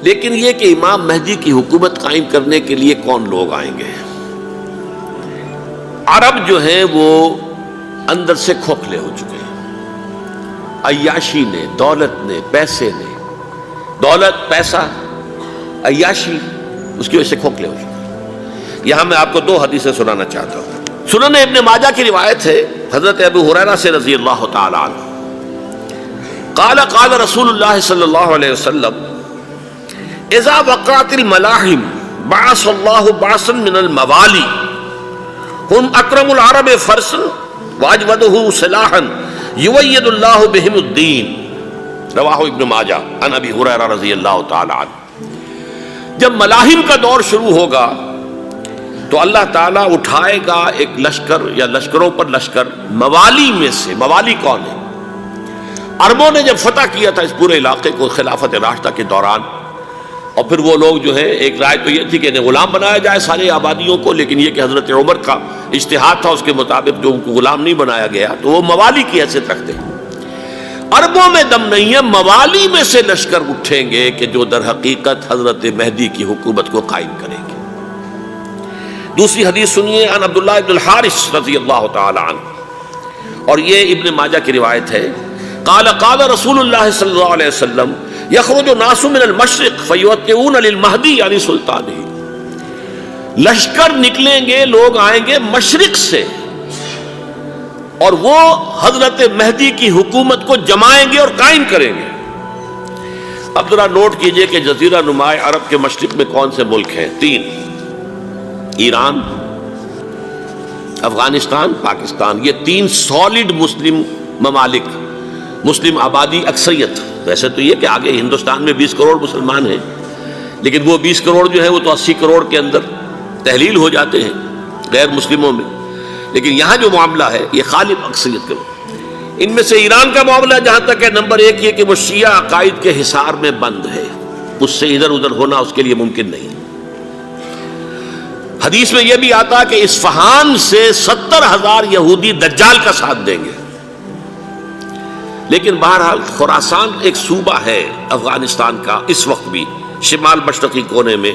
لیکن یہ کہ امام مہدی کی حکومت قائم کرنے کے لیے کون لوگ آئیں گے؟ عرب جو ہیں وہ اندر سے کھوکھلے ہو چکے ہیں، عیاشی نے، دولت نے، پیسے نے، دولت، پیسہ، عیاشی، اس کی وجہ سے کھوکھلے ہو چکے ہیں۔ یہاں میں آپ کو دو حدیثیں سنانا چاہتا ہوں۔ سنن ابن ماجہ کی روایت ہے حضرت ابو ہریرہ سے رضی اللہ تعالی عنہ، قال قال رسول اللہ صلی اللہ علیہ وسلم اذا وقعت الملاحم بعث اللہ بعثا من الموالی ہم اکرم العرب فرسا واجودہ سلاحا یوید اللہ بہم الدین، رواہ ابن ماجہ عن ابی ہریرہ رضی اللہ تعالی عنہ۔ جب ملاحم کا دور شروع ہوگا تو اللہ تعالیٰ اٹھائے گا ایک لشکر یا لشکروں پر لشکر موالی میں سے۔ موالی کون ہے؟ عربوں نے جب فتح کیا تھا اس پورے علاقے کو خلافت راشدہ کے دوران، اور پھر وہ لوگ جو ہے، ایک رائے تو یہ تھی کہ انہیں غلام بنایا جائے ساری آبادیوں کو، لیکن یہ کہ حضرت عمر کا اجتہاد تھا، اس کے مطابق جو ان کو غلام نہیں بنایا گیا تو وہ موالی کی حیثیت رکھتے ہیں۔ عربوں میں دم نہیں ہے، موالی میں سے لشکر اٹھیں گے کہ جو در حقیقت حضرت مہدی کی حکومت کو قائم کریں گے۔ دوسری حدیث سنیے، عن عبداللہ ابن الحارث رضی اللہ تعالی عنہ، اور یہ ابن ماجہ کی روایت ہے، قال قال رسول اللہ صلی اللہ علیہ وسلم یخرج الناس من المشرق فیوطئون للمہدی یعنی سلطانہ، لشکر نکلیں گے، لوگ آئیں گے مشرق سے، اور وہ حضرت مہدی کی حکومت کو جمائیں گے اور قائم کریں گے۔ اب ذرا نوٹ کیجئے کہ جزیرہ نماء عرب کے مشرق میں کون سے ملک ہیں؟ تین: ایران، افغانستان، پاکستان۔ یہ تین سالڈ مسلم ممالک، مسلم آبادی اکثریت۔ ویسے تو یہ کہ آگے ہندوستان میں 20 کروڑ مسلمان ہیں، لیکن وہ 20 کروڑ جو ہے وہ تو 80 کروڑ کے اندر تحلیل ہو جاتے ہیں غیر مسلموں میں، لیکن یہاں جو معاملہ ہے یہ غالب اکثریت کا۔ ان میں سے ایران کا معاملہ جہاں تک ہے، نمبر 1 یہ کہ وہ شیعہ عقائد کے حصار میں بند ہے، اس سے ادھر ادھر ہونا اس کے لیے ممکن نہیں۔ حدیث میں یہ بھی آتا کہ اصفہان سے 70,000 یہودی دجال کا ساتھ دیں گے۔ لیکن بہرحال خراسان ایک صوبہ ہے افغانستان کا اس وقت بھی، شمال مشرقی کونے میں،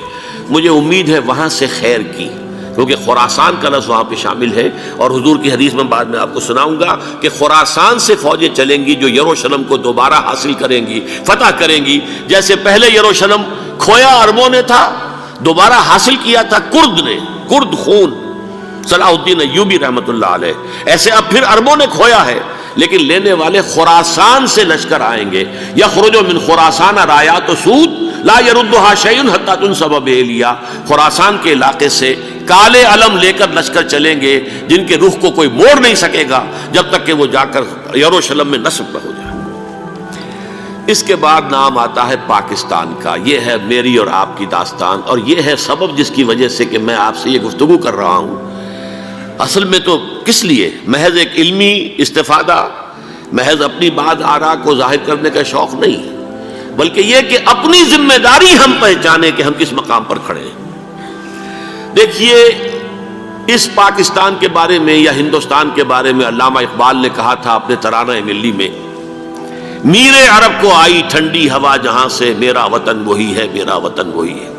مجھے امید ہے وہاں سے خیر کی، کیونکہ خراسان کا لفظ وہاں پہ شامل ہے، اور حضور کی حدیث میں بعد میں آپ کو سناؤں گا کہ خراسان سے فوجیں چلیں گی جو یروشلم کو دوبارہ حاصل کریں گی، فتح کریں گی۔ جیسے پہلے یروشلم کھویا عربوں نے تھا، دوبارہ حاصل کیا تھا کرد نے، کرد خون صلاح الدین ایوبی رحمۃ اللہ علیہ، ایسے اب پھر عربوں نے کھویا ہے، لیکن لینے والے خراسان سے لشکر آئیں گے۔ یخرج من خراسان رایات سود لا یردھا شیء حتی تنصب بإیلیا، خراسان کے علاقے سے کالے علم لے کر لشکر چلیں گے جن کے رخ کو کوئی موڑ نہیں سکے گا جب تک کہ وہ جا کر یروشلم میں نصب نہ ہو جائے۔ اس کے بعد نام آتا ہے پاکستان کا۔ یہ ہے میری اور آپ کی داستان، اور یہ ہے سبب جس کی وجہ سے کہ میں آپ سے یہ گفتگو کر رہا ہوں۔ اصل میں تو کس لیے؟ محض ایک علمی استفادہ، محض اپنی بات آراء کو ظاہر کرنے کا شوق نہیں، بلکہ یہ کہ اپنی ذمہ داری ہم پہچانیں کہ ہم کس مقام پر کھڑے ہیں۔ دیکھیے، اس پاکستان کے بارے میں یا ہندوستان کے بارے میں علامہ اقبال نے کہا تھا اپنے ترانہ ملی میں، میرے عرب کو آئی ٹھنڈی ہوا جہاں سے، میرا وطن وہی ہے، میرا وطن وہی ہے۔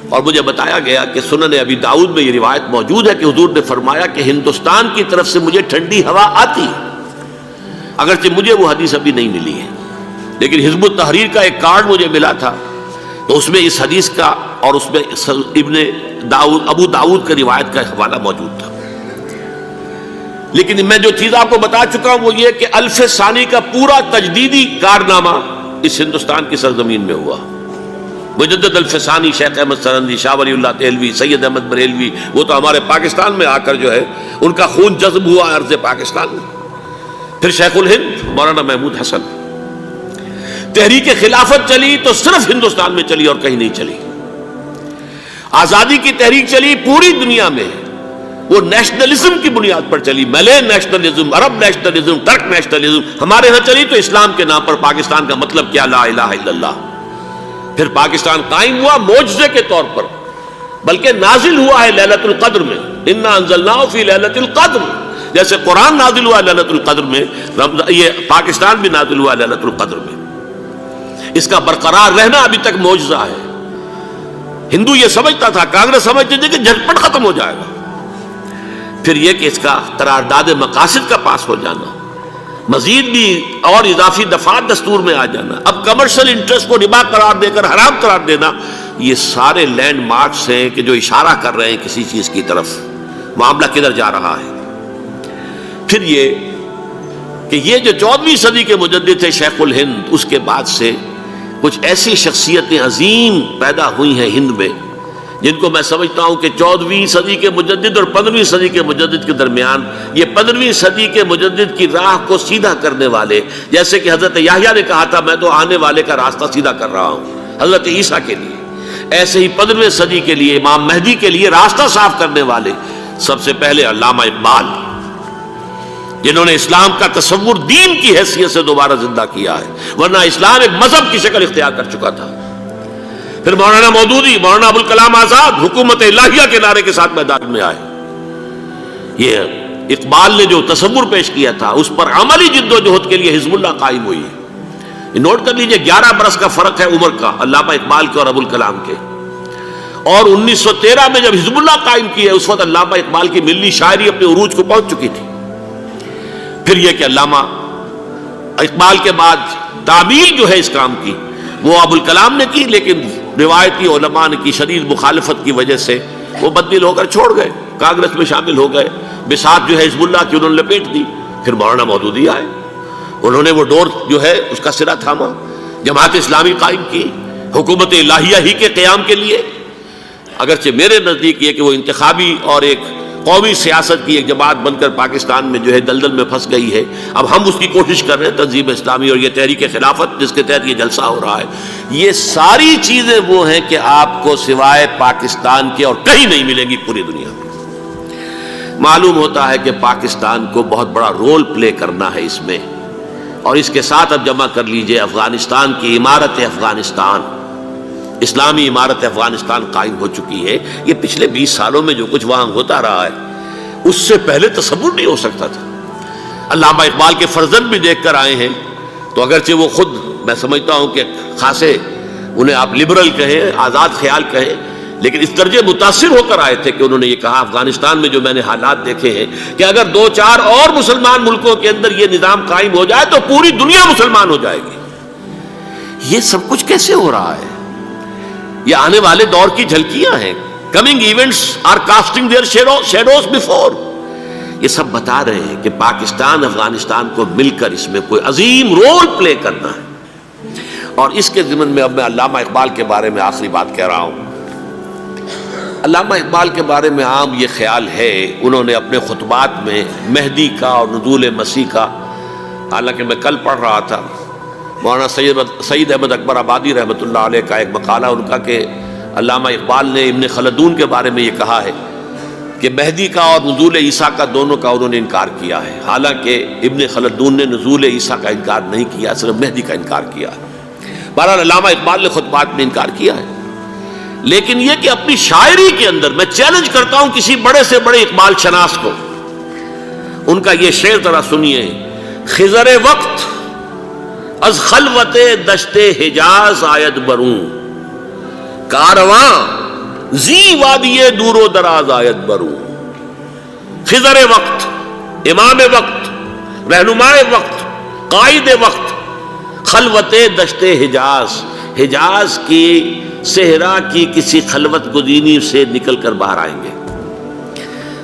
اور مجھے بتایا گیا کہ سنن ابی داؤد میں یہ روایت موجود ہے کہ حضور نے فرمایا کہ ہندوستان کی طرف سے مجھے ٹھنڈی ہوا آتی ہے، اگرچہ مجھے وہ حدیث ابھی نہیں ملی ہے، لیکن حزب التحریر کا ایک کارڈ مجھے ملا تھا، تو اس میں اس حدیث کا اور اس میں ابو داؤد کا روایت کا حوالہ موجود تھا۔ لیکن میں جو چیز آپ کو بتا چکا ہوں وہ یہ کہ الف ثانی کا پورا تجدیدی کارنامہ اس ہندوستان کی سرزمین میں ہوا۔ مجدد الف ثانی شیخ احمد سرندی، شاہ ولی اللہ دہلوی، سید احمد بریلوی، وہ تو ہمارے پاکستان میں آ کر جو ہے ان کا خون جذب ہوا ارض پاکستان میں۔ پھر شیخ الہند مولانا محمود حسن۔ تحریک خلافت چلی تو صرف ہندوستان میں چلی اور کہیں نہیں چلی۔ آزادی کی تحریک چلی پوری دنیا میں، وہ نیشنلزم کی بنیاد پر چلی، ملے نیشنلزم، عرب نیشنلزم، ترک نیشنلزم۔ ہمارے ہاں چلی تو اسلام کے نام پر پاکستان کا مطلب کیا؟ لا الہ الا اللہ۔ پھر پاکستان قائم ہوا معجزے کے طور پر، بلکہ نازل ہوا ہے لیلۃ القدر میں، انا انزلناہ فی لیلۃ القدر، جیسے قرآن نازل ہوا لیلۃ القدر میں، یہ پاکستان بھی نازل ہوا لیلۃ القدر میں۔ اس کا برقرار رہنا ابھی تک معجزہ ہے۔ ہندو یہ سمجھتا تھا، کانگریس سمجھتی تھی کہ جھٹپٹ ختم ہو جائے گا۔ پھر یہ کہ اس کا قرارداد مقاصد کا پاس ہو جانا، مزید بھی اور اضافی دفعات دستور میں آ جانا، اب کمرشل انٹرسٹ کو ربا قرار دے کر حرام قرار دینا، یہ سارے لینڈ مارکس ہیں کہ جو اشارہ کر رہے ہیں کسی چیز کی طرف، معاملہ کدھر جا رہا ہے۔ پھر یہ کہ یہ جو 14ویں صدی کے مجدد تھے شیخ الہند، اس کے بعد سے کچھ ایسی شخصیتیں عظیم پیدا ہوئی ہیں ہند میں، جن کو میں سمجھتا ہوں کہ 14ویں صدی کے مجدد اور 15ویں صدی کے مجدد کے درمیان، یہ 15ویں صدی کے مجدد کی راہ کو سیدھا کرنے والے، جیسے کہ حضرت یحییٰ نے کہا تھا میں تو آنے والے کا راستہ سیدھا کر رہا ہوں حضرت عیسیٰ کے لیے، ایسے ہی 15ویں صدی کے لیے امام مہدی کے لیے راستہ صاف کرنے والے سب سے پہلے علامہ اقبال، جنہوں نے اسلام کا تصور دین کی حیثیت سے دوبارہ زندہ کیا ہے، ورنہ اسلام ایک مذہب کی شکل اختیار کر چکا تھا۔ پھر مولانا مودودی، مولانا ابوالکلام آزاد حکومت الہیہ کے نعرے کے ساتھ میدان میں آئے۔ یہ اقبال نے جو تصور پیش کیا تھا اس پر عملی جد و جہد کے لیے حزب اللہ قائم ہوئی ہے۔ نوٹ کر لیجئے 11 برس کا فرق ہے عمر کا علامہ اقبال کے اور ابوالکلام کے، اور 1913 میں جب حزب اللہ قائم کی ہے اس وقت علامہ اقبال کی ملی شاعری اپنے عروج کو پہنچ چکی تھی۔ پھر یہ کہ علامہ اقبال کے بعد تعمیل جو ہے اس کام کی وہ ابوالکلام نے کی، لیکن روایتی علماء نے کی شدید مخالفت کی وجہ سے وہ بددل ہو کر چھوڑ گئے، کانگریس میں شامل ہو گئے، بساط جو ہے حزب اللہ کی انہوں نے لپیٹ دی۔ پھر مولانا مودودی آئے، انہوں نے وہ ڈور جو ہے اس کا سرا تھاما، جماعت اسلامی قائم کی حکومت الہیہ ہی کے قیام کے لیے، اگرچہ میرے نزدیک یہ کہ وہ انتخابی اور ایک قومی سیاست کی ایک جماعت بن کر پاکستان میں جو ہے دلدل میں پھنس گئی ہے۔ اب ہم اس کی کوشش کر رہے ہیں، تنظیم اسلامی اور یہ تحریک خلافت جس کے تحت یہ جلسہ ہو رہا ہے، یہ ساری چیزیں وہ ہیں کہ آپ کو سوائے پاکستان کے اور کہیں نہیں ملیں گی پوری دنیا میں۔ معلوم ہوتا ہے کہ پاکستان کو بہت بڑا رول پلے کرنا ہے اس میں، اور اس کے ساتھ اب جمع کر لیجئے افغانستان کی عمارت افغانستان، اسلامی عمارت افغانستان قائم ہو چکی ہے۔ یہ پچھلے 20 سالوں میں جو کچھ وہاں ہوتا رہا ہے اس سے پہلے تصور نہیں ہو سکتا تھا۔ علامہ اقبال کے فرزند بھی دیکھ کر آئے ہیں، تو اگرچہ وہ خود میں سمجھتا ہوں کہ خاصے انہیں آپ لبرل کہیں، آزاد خیال کہیں، لیکن اس درجے متاثر ہو کر آئے تھے کہ انہوں نے یہ کہا افغانستان میں جو میں نے حالات دیکھے ہیں کہ اگر 2-4 اور مسلمان ملکوں کے اندر یہ نظام قائم ہو جائے تو پوری دنیا مسلمان ہو جائے گی۔ یہ سب کچھ کیسے ہو رہا ہے؟ یہ آنے والے دور کی جھلکیاں ہیں۔ Coming events are casting their shadows before. یہ سب بتا رہے ہیں کہ پاکستان افغانستان کو مل کر اس میں کوئی عظیم رول پلے کرنا ہے، اور اس کے ضمن میں اب میں علامہ اقبال کے بارے میں آخری بات کہہ رہا ہوں۔ علامہ اقبال کے بارے میں عام یہ خیال ہے، انہوں نے اپنے خطبات میں مہدی کا اور نزول مسیح کا، حالانکہ میں کل پڑھ رہا تھا مولانا سید احمد اکبر آبادی رحمۃ اللہ علیہ کا ایک مقالہ ان کا کہ علامہ اقبال نے ابن خلدون کے بارے میں یہ کہا ہے کہ مہدی کا اور نزول عیسیٰ کا دونوں کا انہوں نے انکار کیا ہے، حالانکہ ابن خلدون نے نزول عیسیٰ کا انکار نہیں کیا، صرف مہدی کا انکار کیا ہے۔ بہرحال علامہ اقبال نے خطبات میں انکار کیا ہے، لیکن یہ کہ اپنی شاعری کے اندر میں چیلنج کرتا ہوں کسی بڑے سے بڑے اقبال شناس کو، ان کا یہ شعر ذرا سنیے: خضر وقت از خلوت دشت حجاز آید بروں، کارواں زی وادی دور و دراز آید بروں۔ خضر وقت، امام وقت، رہنمائے وقت، قائد وقت، خلوت دشت حجاز، حجاز کی صحرا کی کسی خلوت گزینی سے نکل کر باہر آئیں گے۔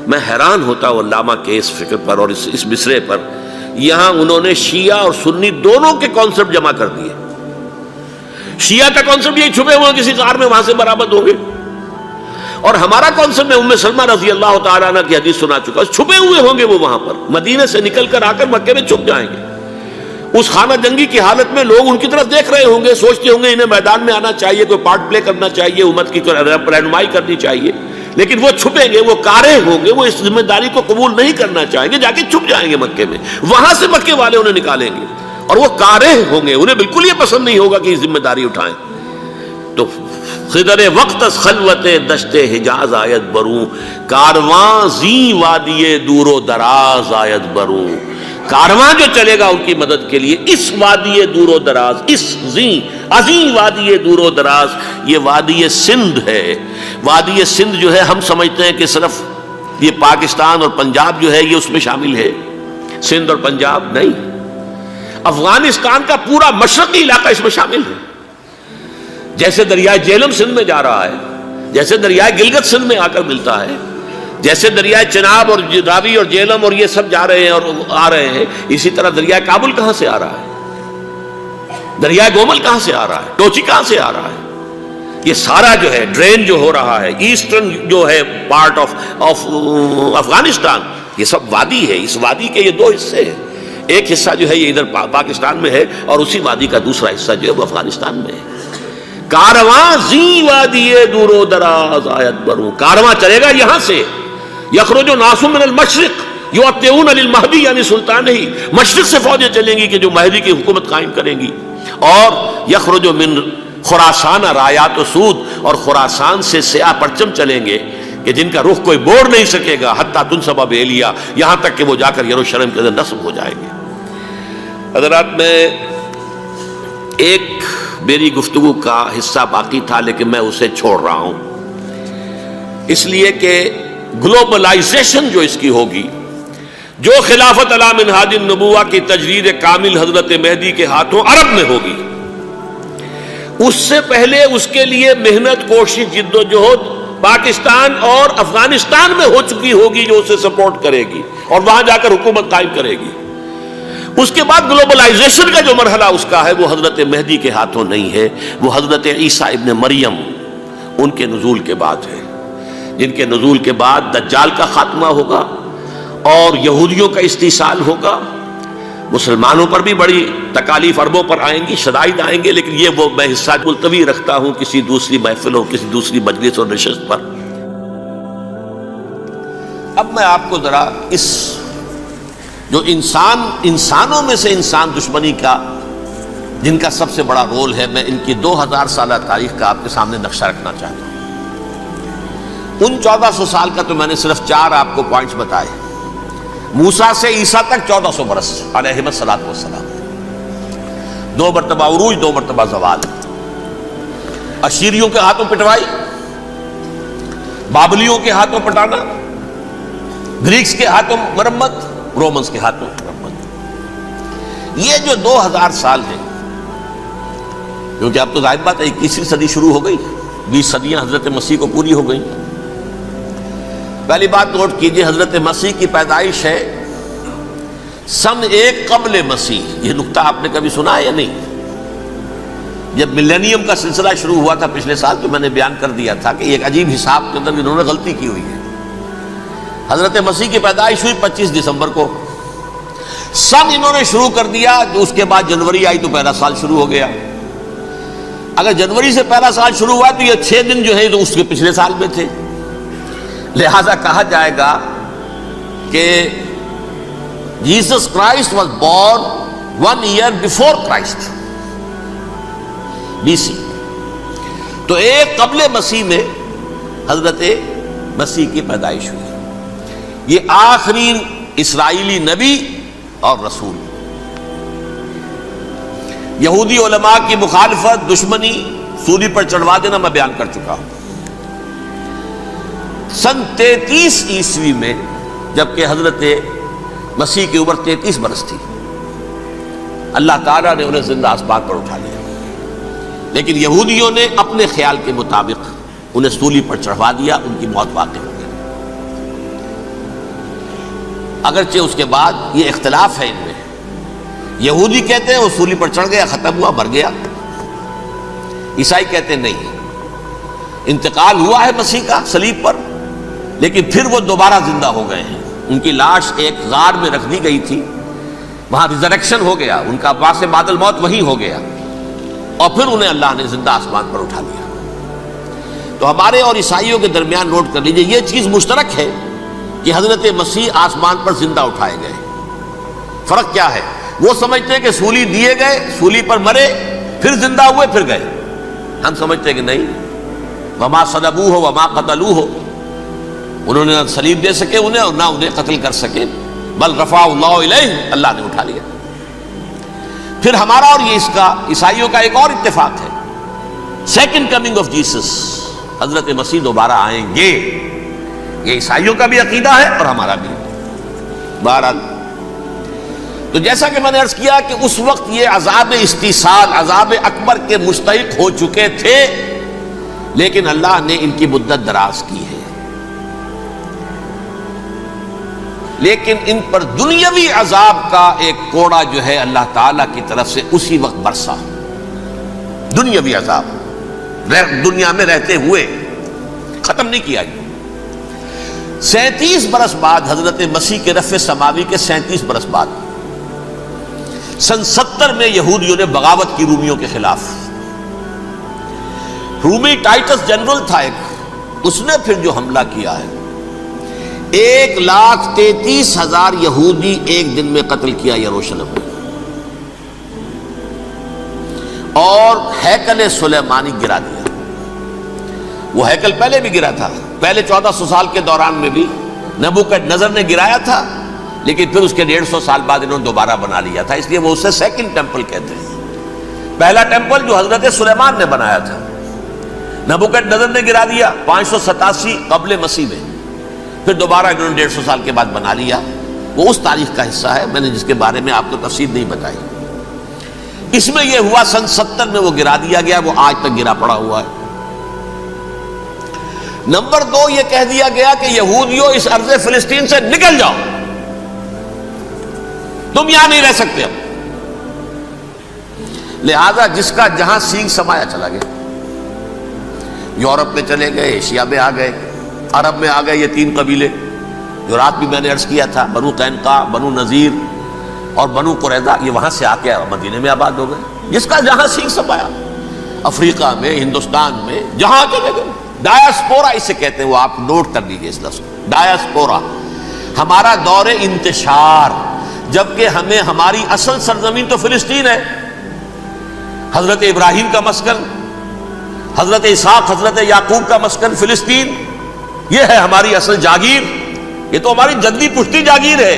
میں حیران ہوتا ہوں علامہ کے اس فکر پر اور اس مصرے پر۔ یہاں انہوں نے شیعہ اور سنی دونوں کے کانسیپٹ جمع کر دیے۔ شیعہ کا کانسیپٹ یہی چھپے ہوئے کسی غار میں وہاں سے برآمد ہوں گے، اور ہمارا کانسیپٹ میں ام سلمہ رضی اللہ تعالیٰ عنہ کی حدیث سنا چکا، چھپے ہوئے ہوں گے وہ وہاں پر، مدینے سے نکل کر آ کر مکے میں چھپ جائیں گے۔ اس خانہ جنگی کی حالت میں لوگ ان کی طرف دیکھ رہے ہوں گے، سوچتے ہوں گے انہیں میدان میں آنا چاہیے، کوئی پارٹ پلے کرنا چاہیے، امت کی رہنمائی کرنی چاہیے، لیکن وہ چھپیں گے، وہ کارے ہوں گے، وہ اس ذمہ داری کو قبول نہیں کرنا چاہیں گے، جا کے چھپ جائیں گے مکے میں، وہاں سے مکے والے انہیں نکالیں گے، اور وہ کارے ہوں گے، انہیں بالکل یہ پسند نہیں ہوگا کہ یہ ذمہ داری اٹھائیں۔ تو خضر وقت از خلوت دشت حجاز آیت بروں، کارواں زی وادی دور و دراز آیت بروں۔ کارواں جو چلے گا ان کی مدد کے لیے اس وادی دور و دراز، اس عظیم وادی دور و دراز، یہ وادی سندھ ہے۔ وادی سندھ جو ہے ہم سمجھتے ہیں کہ صرف یہ پاکستان اور پنجاب جو ہے یہ اس میں شامل ہے، سندھ اور پنجاب نہیں، افغانستان کا پورا مشرقی علاقہ اس میں شامل ہے۔ جیسے دریائے جہلم سندھ میں جا رہا ہے، جیسے دریائے گلگت سندھ میں آ کر ملتا ہے، جیسے دریائے چناب اور راوی اور جہلم اور یہ سب جا رہے ہیں اور آ رہے ہیں، اسی طرح دریائے کابل کہاں سے آ رہا ہے، دریائے گومل کہاں سے آ رہا ہے، ٹوچی کہاں سے آ رہا ہے، یہ سارا جو ہے ڈرین جو ہو رہا ہے ایسٹرن جو ہے پارٹ آف افغانستان، یہ سب وادی ہے۔ اس وادی کے یہ دو حصے ہیں، ایک حصہ جو ہے یہ ادھر پاکستان میں ہے اور اسی وادی کا دوسرا حصہ جو ہے وہ افغانستان میں ہے۔ کارواں زی وادی دور و دراز آیت برو، کارواں چلے گا یہاں سے، یخرج ناس من المشرق یؤتون للمہدی یعنی سلطان ہی، مشرق سے فوجیں چلیں گی کہ جو مہدی کی حکومت قائم کریں گی، اور یخرج من خراسان رایات و سود، اور خراسان سے سیاہ پرچم چلیں گے کہ جن کا رخ کوئی موڑ نہیں سکے گا، حتیٰ تنصب بیلیا، یہاں تک کہ وہ جا کر یروشلم کے اندر نصب ہو جائیں گے۔ حضرات، میں ایک میری گفتگو کا حصہ باقی تھا لیکن میں اسے چھوڑ رہا ہوں، اس لیے کہ گلوبلائزیشن جو اس کی ہوگی، جو خلافت علی منہاج النبوہ کی تجدید کامل حضرت مہدی کے ہاتھوں عرب میں ہوگی، اس سے پہلے اس کے لیے محنت، کوشش، جد و جہد پاکستان اور افغانستان میں ہو چکی ہوگی جو اسے سپورٹ کرے گی اور وہاں جا کر حکومت قائم کرے گی۔ اس کے بعد گلوبلائزیشن کا جو مرحلہ اس کا ہے وہ حضرت مہدی کے ہاتھوں نہیں ہے، وہ حضرت عیسیٰ ابن مریم ان کے نزول کے بعد ہے، جن کے نزول کے بعد دجال کا خاتمہ ہوگا اور یہودیوں کا استحصال ہوگا۔ مسلمانوں پر بھی بڑی تکالیف عربوں پر آئیں گی، شدائد آئیں گے، لیکن یہ وہ میں حصہ ملتوی رکھتا ہوں کسی دوسری محفل اور کسی دوسری مجلس اور نشست پر۔ اب میں آپ کو ذرا اس جو انسانوں میں سے انسان دشمنی کا جن کا سب سے بڑا رول ہے، میں ان کی 2000 سالہ تاریخ کا آپ کے سامنے نقشہ رکھنا چاہتا ہوں۔ ان 1400 سال کا تو میں نے صرف 4 آپ کو پوائنٹس بتائے۔ موسیٰ سے عیسیٰ تک 1400 برس علیہ الصلوۃ والسلام، 2 مرتبہ عروج، 2 مرتبہ زوال، اشیریوں کے ہاتھوں پٹوائی، بابلیوں کے ہاتھوں پٹانا، گریکس کے ہاتھوں مرمت، رومنز کے ہاتھوں مرمت۔ یہ جو 2000 سال ہیں، کیونکہ اب تو ظاہر بات ہے 21ویں صدی شروع ہو گئی، 20 صدیاں حضرت مسیح کو پوری ہو گئی۔ پہلی بات نوٹ کیجئے، حضرت مسیح کی پیدائش ہے سن 1 قبل مسیح۔ یہ نقطہ آپ نے کبھی سنا ہے یا نہیں؟ جب ملینیم کا سلسلہ شروع ہوا تھا پچھلے سال تو میں نے بیان کر دیا تھا کہ ایک عجیب حساب کے اندر انہوں نے غلطی کی ہوئی ہے۔ حضرت مسیح کی پیدائش ہوئی 25 دسمبر کو، سن انہوں نے شروع کر دیا، اس کے بعد جنوری آئی تو پہلا سال شروع ہو گیا۔ اگر جنوری سے پہلا سال شروع ہوا تو یہ 6 دن جو ہے تو اس کے پچھلے سال میں تھے، لہذا کہا جائے گا کہ Jesus Christ was born 1 year before Christ BC۔ تو 1 قبل مسیح میں حضرت مسیح کی پیدائش ہوئی۔ یہ آخری اسرائیلی نبی اور رسول۔ یہودی علماء کی مخالفت، دشمنی، سولی پر چڑھوا دینا میں بیان کر چکا ہوں۔ سن 33 عیسوی میں جبکہ حضرت مسیح کی عمر 33 برس تھی، اللہ تعالیٰ نے انہیں زندہ آسمان پر اٹھا لیا، لیکن یہودیوں نے اپنے خیال کے مطابق انہیں سولی پر چڑھوا دیا، ان کی موت واقع ہو گئی۔ اگرچہ اس کے بعد یہ اختلاف ہے ان میں، یہودی کہتے ہیں وہ سولی پر چڑھ گیا، ختم ہوا، مر گیا، عیسائی کہتے ہیں نہیں، انتقال ہوا ہے مسیح کا صلیب پر، لیکن پھر وہ دوبارہ زندہ ہو گئے ہیں۔ ان کی لاش ایک غار میں رکھ دی گئی تھی، وہاں ریزریکشن ہو گیا، ان کا باعث بعد الموت وہی ہو گیا، اور پھر انہیں اللہ نے زندہ آسمان پر اٹھا لیا۔ تو ہمارے اور عیسائیوں کے درمیان نوٹ کر لیجئے، یہ چیز مشترک ہے کہ حضرت مسیح آسمان پر زندہ اٹھائے گئے۔ فرق کیا ہے؟ وہ سمجھتے ہیں کہ سولی دیے گئے، سولی پر مرے، پھر زندہ ہوئے، پھر گئے۔ ہم سمجھتے ہیں کہ نہیں، وما صلبوہ وما قتلوہ، انہوں نے نہ صلیب دے سکے انہیں اور نہ انہیں قتل کر سکے۔ بل رفع اللہ الیہ، اللہ نے اٹھا لیا۔ پھر ہمارا اور یہ اس کا عیسائیوں کا ایک اور اتفاق ہے، سیکنڈ کمنگ آف جیسس، حضرت مسیح دوبارہ آئیں گے، یہ عیسائیوں کا بھی عقیدہ ہے اور ہمارا بھی۔ بہرحال تو جیسا کہ میں نے عرض کیا کہ اس وقت یہ عذاب استیصال، عذاب اکبر کے مستحق ہو چکے تھے، لیکن اللہ نے ان کی مدت دراز کی ہے، لیکن ان پر دنیاوی عذاب کا ایک کوڑا جو ہے اللہ تعالیٰ کی طرف سے اسی وقت برسا۔ دنیاوی عذاب دنیا میں رہتے ہوئے ختم نہیں کیا گیا۔ 37 برس بعد حضرت مسیح کے رفع سماوی کے 37 برس بعد سن 70 میں یہودیوں نے بغاوت کی رومیوں کے خلاف۔ رومی ٹائٹس جنرل تھا ایک، اس نے پھر جو حملہ کیا ہے، 1,33,000 یہودی ایک دن میں قتل کیا یروشلم میں، اور ہیکل سلیمانی گرا دیا۔ وہ ہیکل پہلے بھی گرا تھا، پہلے 1400 سال کے دوران میں بھی نبوکڈنضر نے گرایا تھا، لیکن پھر اس کے 150 سال بعد انہوں نے دوبارہ بنا لیا تھا، اس لیے وہ اسے سیکنڈ ٹیمپل کہتے ہیں۔ پہلا ٹیمپل جو حضرت سلیمان نے بنایا تھا، نبوکڈنضر نے گرا دیا 587 قبل مسیح میں، پھر دوبارہ انہوں نے 150 سال کے بعد بنا لیا۔ وہ اس تاریخ کا حصہ ہے، میں نے جس کے بارے میں آپ کو تفصیل نہیں بتائی۔ اس میں یہ ہوا سن 70 میں وہ گرا دیا گیا، وہ آج تک گرا پڑا ہوا ہے۔ نمبر 2 یہ کہہ دیا گیا کہ یہودیوں اس ارض فلسطین سے نکل جاؤ، تم یہاں نہیں رہ سکتے اب۔ لہذا جس کا جہاں سینگ سمایا چلا گیا، یورپ میں چلے گئے، ایشیا میں آ گئے، عرب میں آ گئے، یہ 3 قبیلے جو رات بھی میں نے عرض کیا تھا، بنو قینقاع، بنو نذیر اور بنو قریظہ، یہ وہاں سے آ کے مدینے میں آباد ہو گئے، جس کا جہاں سینگ سمایا، افریقہ میں، ہندوستان میں، جہاں چلے گئے۔ ڈایاسپورا اسے کہتے ہیں، وہ آپ نوٹ کر لیجیے اس لفظ کو، ڈایاسپورا، ہمارا دور انتشار، جبکہ ہمیں ہماری اصل سرزمین تو فلسطین ہے، حضرت ابراہیم کا مسکن، حضرت اسحاق، حضرت یعقوب کا مسکن فلسطین، یہ ہے ہماری اصل جاگیر، یہ تو ہماری جدی پشتی جاگیر ہے،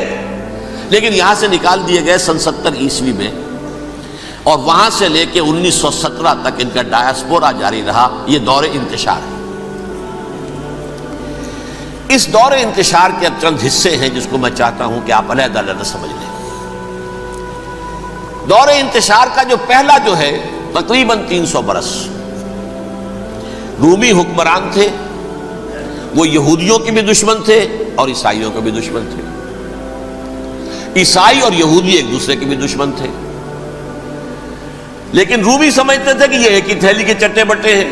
لیکن یہاں سے نکال دیے گئے سن 70 عیسوی میں، اور وہاں سے لے کے 1917 تک ان کا ڈایاسپورا جاری رہا۔ یہ دور انتشار ہے۔ اس دور انتشار کے اب چند حصے ہیں جس کو میں چاہتا ہوں کہ آپ علیحدہ علیحدہ سمجھ لیں۔ دور انتشار کا جو پہلا جو ہے تقریباً 300 برس رومی حکمران تھے، وہ یہودیوں کے بھی دشمن تھے اور عیسائیوں کے بھی دشمن تھے، عیسائی اور یہودی ایک دوسرے کے بھی دشمن تھے، لیکن رومی سمجھتے تھے کہ یہ ایک ہی تھیلی کے چٹے بٹے ہیں۔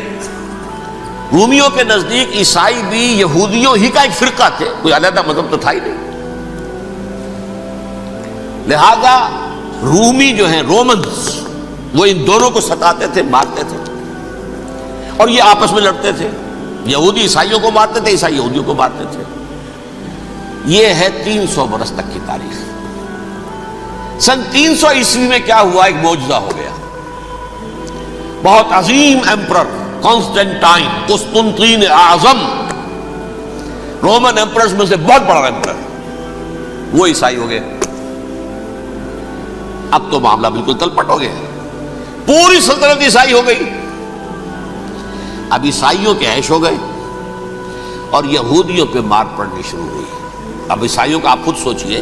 رومیوں کے نزدیک عیسائی بھی یہودیوں ہی کا ایک فرقہ تھے، کوئی علیحدہ مذہب تو تھا ہی نہیں۔ لہذا رومی جو ہیں رومنز، وہ ان دونوں کو ستاتے تھے، مارتے تھے، اور یہ آپس میں لڑتے تھے، یہودی عیسائیوں کو مارتے تھے، عیسائی یہودیوں کو مارتے تھے۔ یہ ہے 300 برس تک کی تاریخ۔ سن 300 عیسوی میں کیا ہوا؟ ایک معجزہ ہو گیا۔ بہت عظیم ایمپرر کانسٹینٹائن، قسطنطین اعظم، رومن ایمپررز میں سے بہت بڑا ایمپرر، وہ عیسائی ہو گئے۔ اب تو معاملہ بالکل تلپٹ ہو گیا، پوری سلطنت عیسائی ہو گئی۔ اب عیسائیوں کے عیش ہو گئے اور یہودیوں پہ مار پڑنی شروع ہوئی۔ اب عیسائیوں کا آپ خود سوچئے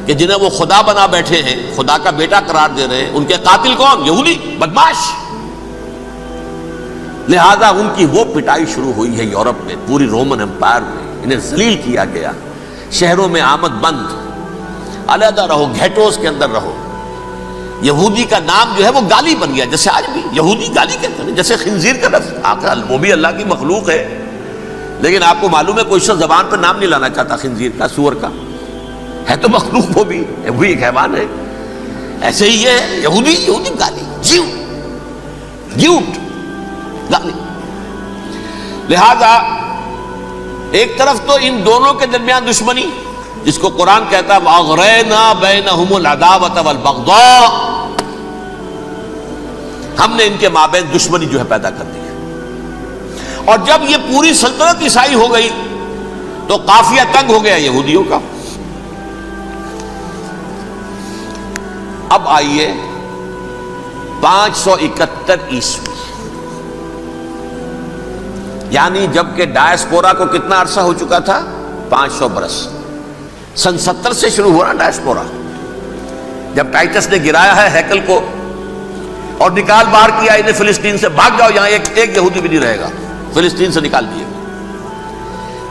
کہ جنہیں وہ خدا بنا بیٹھے ہیں، خدا کا بیٹا قرار دے رہے ہیں، ان کے قاتل کون؟ یہودی، بدماش۔ لہذا ان کی وہ پٹائی شروع ہوئی ہے یورپ میں، پوری رومن امپائر میں، انہیں ذلیل کیا گیا، شہروں میں آمد بند، علیحدہ رہو، گھیٹوز کے اندر رہو۔ یہودی کا نام جو ہے وہ گالی بن گیا، جیسے آج بھی یہودی گالی کہتے ہیں، جیسے خنزیر کا لفظ، وہ بھی اللہ کی مخلوق ہے، لیکن آپ کو معلوم ہے کوئی شخص زبان پہ نام نہیں لانا چاہتا خنزیر کا، سور کا، ہے تو مخلوق وہ بھی ایک حیوان ہے۔ ایسے ہی یہ ہے یہودی گالی، جیوٹ گالی۔ لہذا ایک طرف تو ان دونوں کے درمیان دشمنی، جس کو قرآن کہتا ہے وَأَغْرَيْنَا بَيْنَهُمُ الْعَدَاوَةَ وَالْبَغْضَاءَ، ہم نے ان کے مابین دشمنی جو ہے پیدا کر دی ہے۔ اور جب یہ پوری سلطنت عیسائی ہو گئی تو قافیہ تنگ ہو گیا یہودیوں کا، اب آئیے 571 عیسوی، یعنی جبکہ ڈائسپورا کو کتنا عرصہ ہو چکا تھا؟ 500 برس۔ سن 70 سے شروع ہوا نا ڈائسپورا، جب ٹائٹس نے گرایا ہے ہیکل کو اور نکال باہر کیا انہیں فلسطین سے، بھاگ جاؤ یہاں ایک یہودی بھی نہیں رہے گا، فلسطین سے نکال دیے گا۔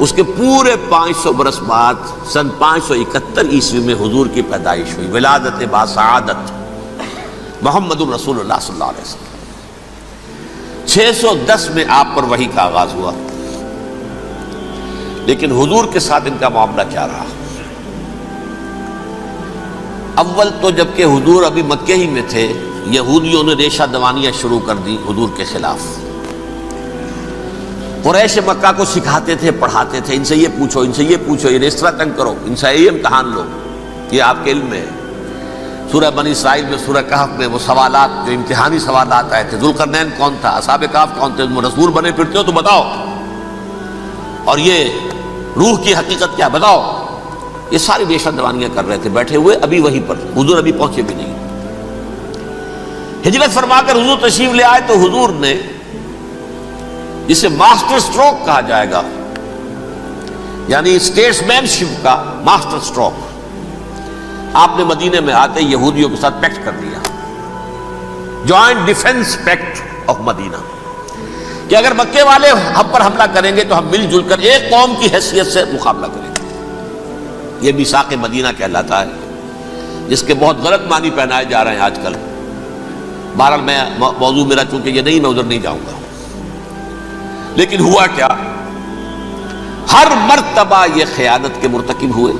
اس کے پورے 500 برس بعد سن 571 عیسوی میں حضور کی پیدائش ہوئی، ولادت باسعادت محمد رسول اللہ صلی اللہ علیہ وسلم۔ 610 میں آپ پر وحی کا آغاز ہوا، لیکن حضور کے ساتھ ان کا معاملہ کیا رہا؟ اول تو جبکہ حضور ابھی مکے ہی میں تھے، یہودیوں نے ریشہ دوانیاں شروع کر دی حضور کے خلاف۔ قریش مکہ کو سکھاتے تھے، پڑھاتے تھے، ان سے یہ پوچھو، ان سے یہ پوچھو، یہ اس طرح تنگ کرو، ان سے یہ امتحان لو، یہ آپ کے علم میں ہے۔ سورہ بنی اسرائیل میں، سورہ کہف میں وہ سوالات جو امتحانی سوالات آئے تھے، ذوالقرنین کون تھا، اصحاب کہف کون تھے، تم رسول بنے پھرتے ہو تو بتاؤ، اور یہ روح کی حقیقت کیا بتاؤ، یہ ساری ریشہ دوانیاں کر رہے تھے بیٹھے ہوئے ابھی وہیں پر، حضور ابھی پہنچے بھی نہیں۔ ہجرت فرما کر حضور تشریف لے آئے تو حضور نے، جسے ماسٹر سٹروک کہا جائے گا، یعنی اسٹیٹس مین شپ کا ماسٹر سٹروک، آپ نے مدینے میں آتے یہودیوں کے ساتھ پیکٹ کر دیا، جوائنٹ ڈیفنس پیکٹ آف مدینہ، کہ اگر مکے والے ہم پر حملہ کریں گے تو ہم مل جل کر ایک قوم کی حیثیت سے مقابلہ کریں گے۔ یہ میثاق مدینہ کہلاتا ہے، جس کے بہت غلط معنی پہنائے جا رہے ہیں آج کل۔ بہرحال میں موضوع میرا چونکہ یہ نہیں، میں ادھر نہیں جاؤں گا، لیکن ہوا کیا؟ ہر مرتبہ یہ خیانت کے مرتکب ہوئے،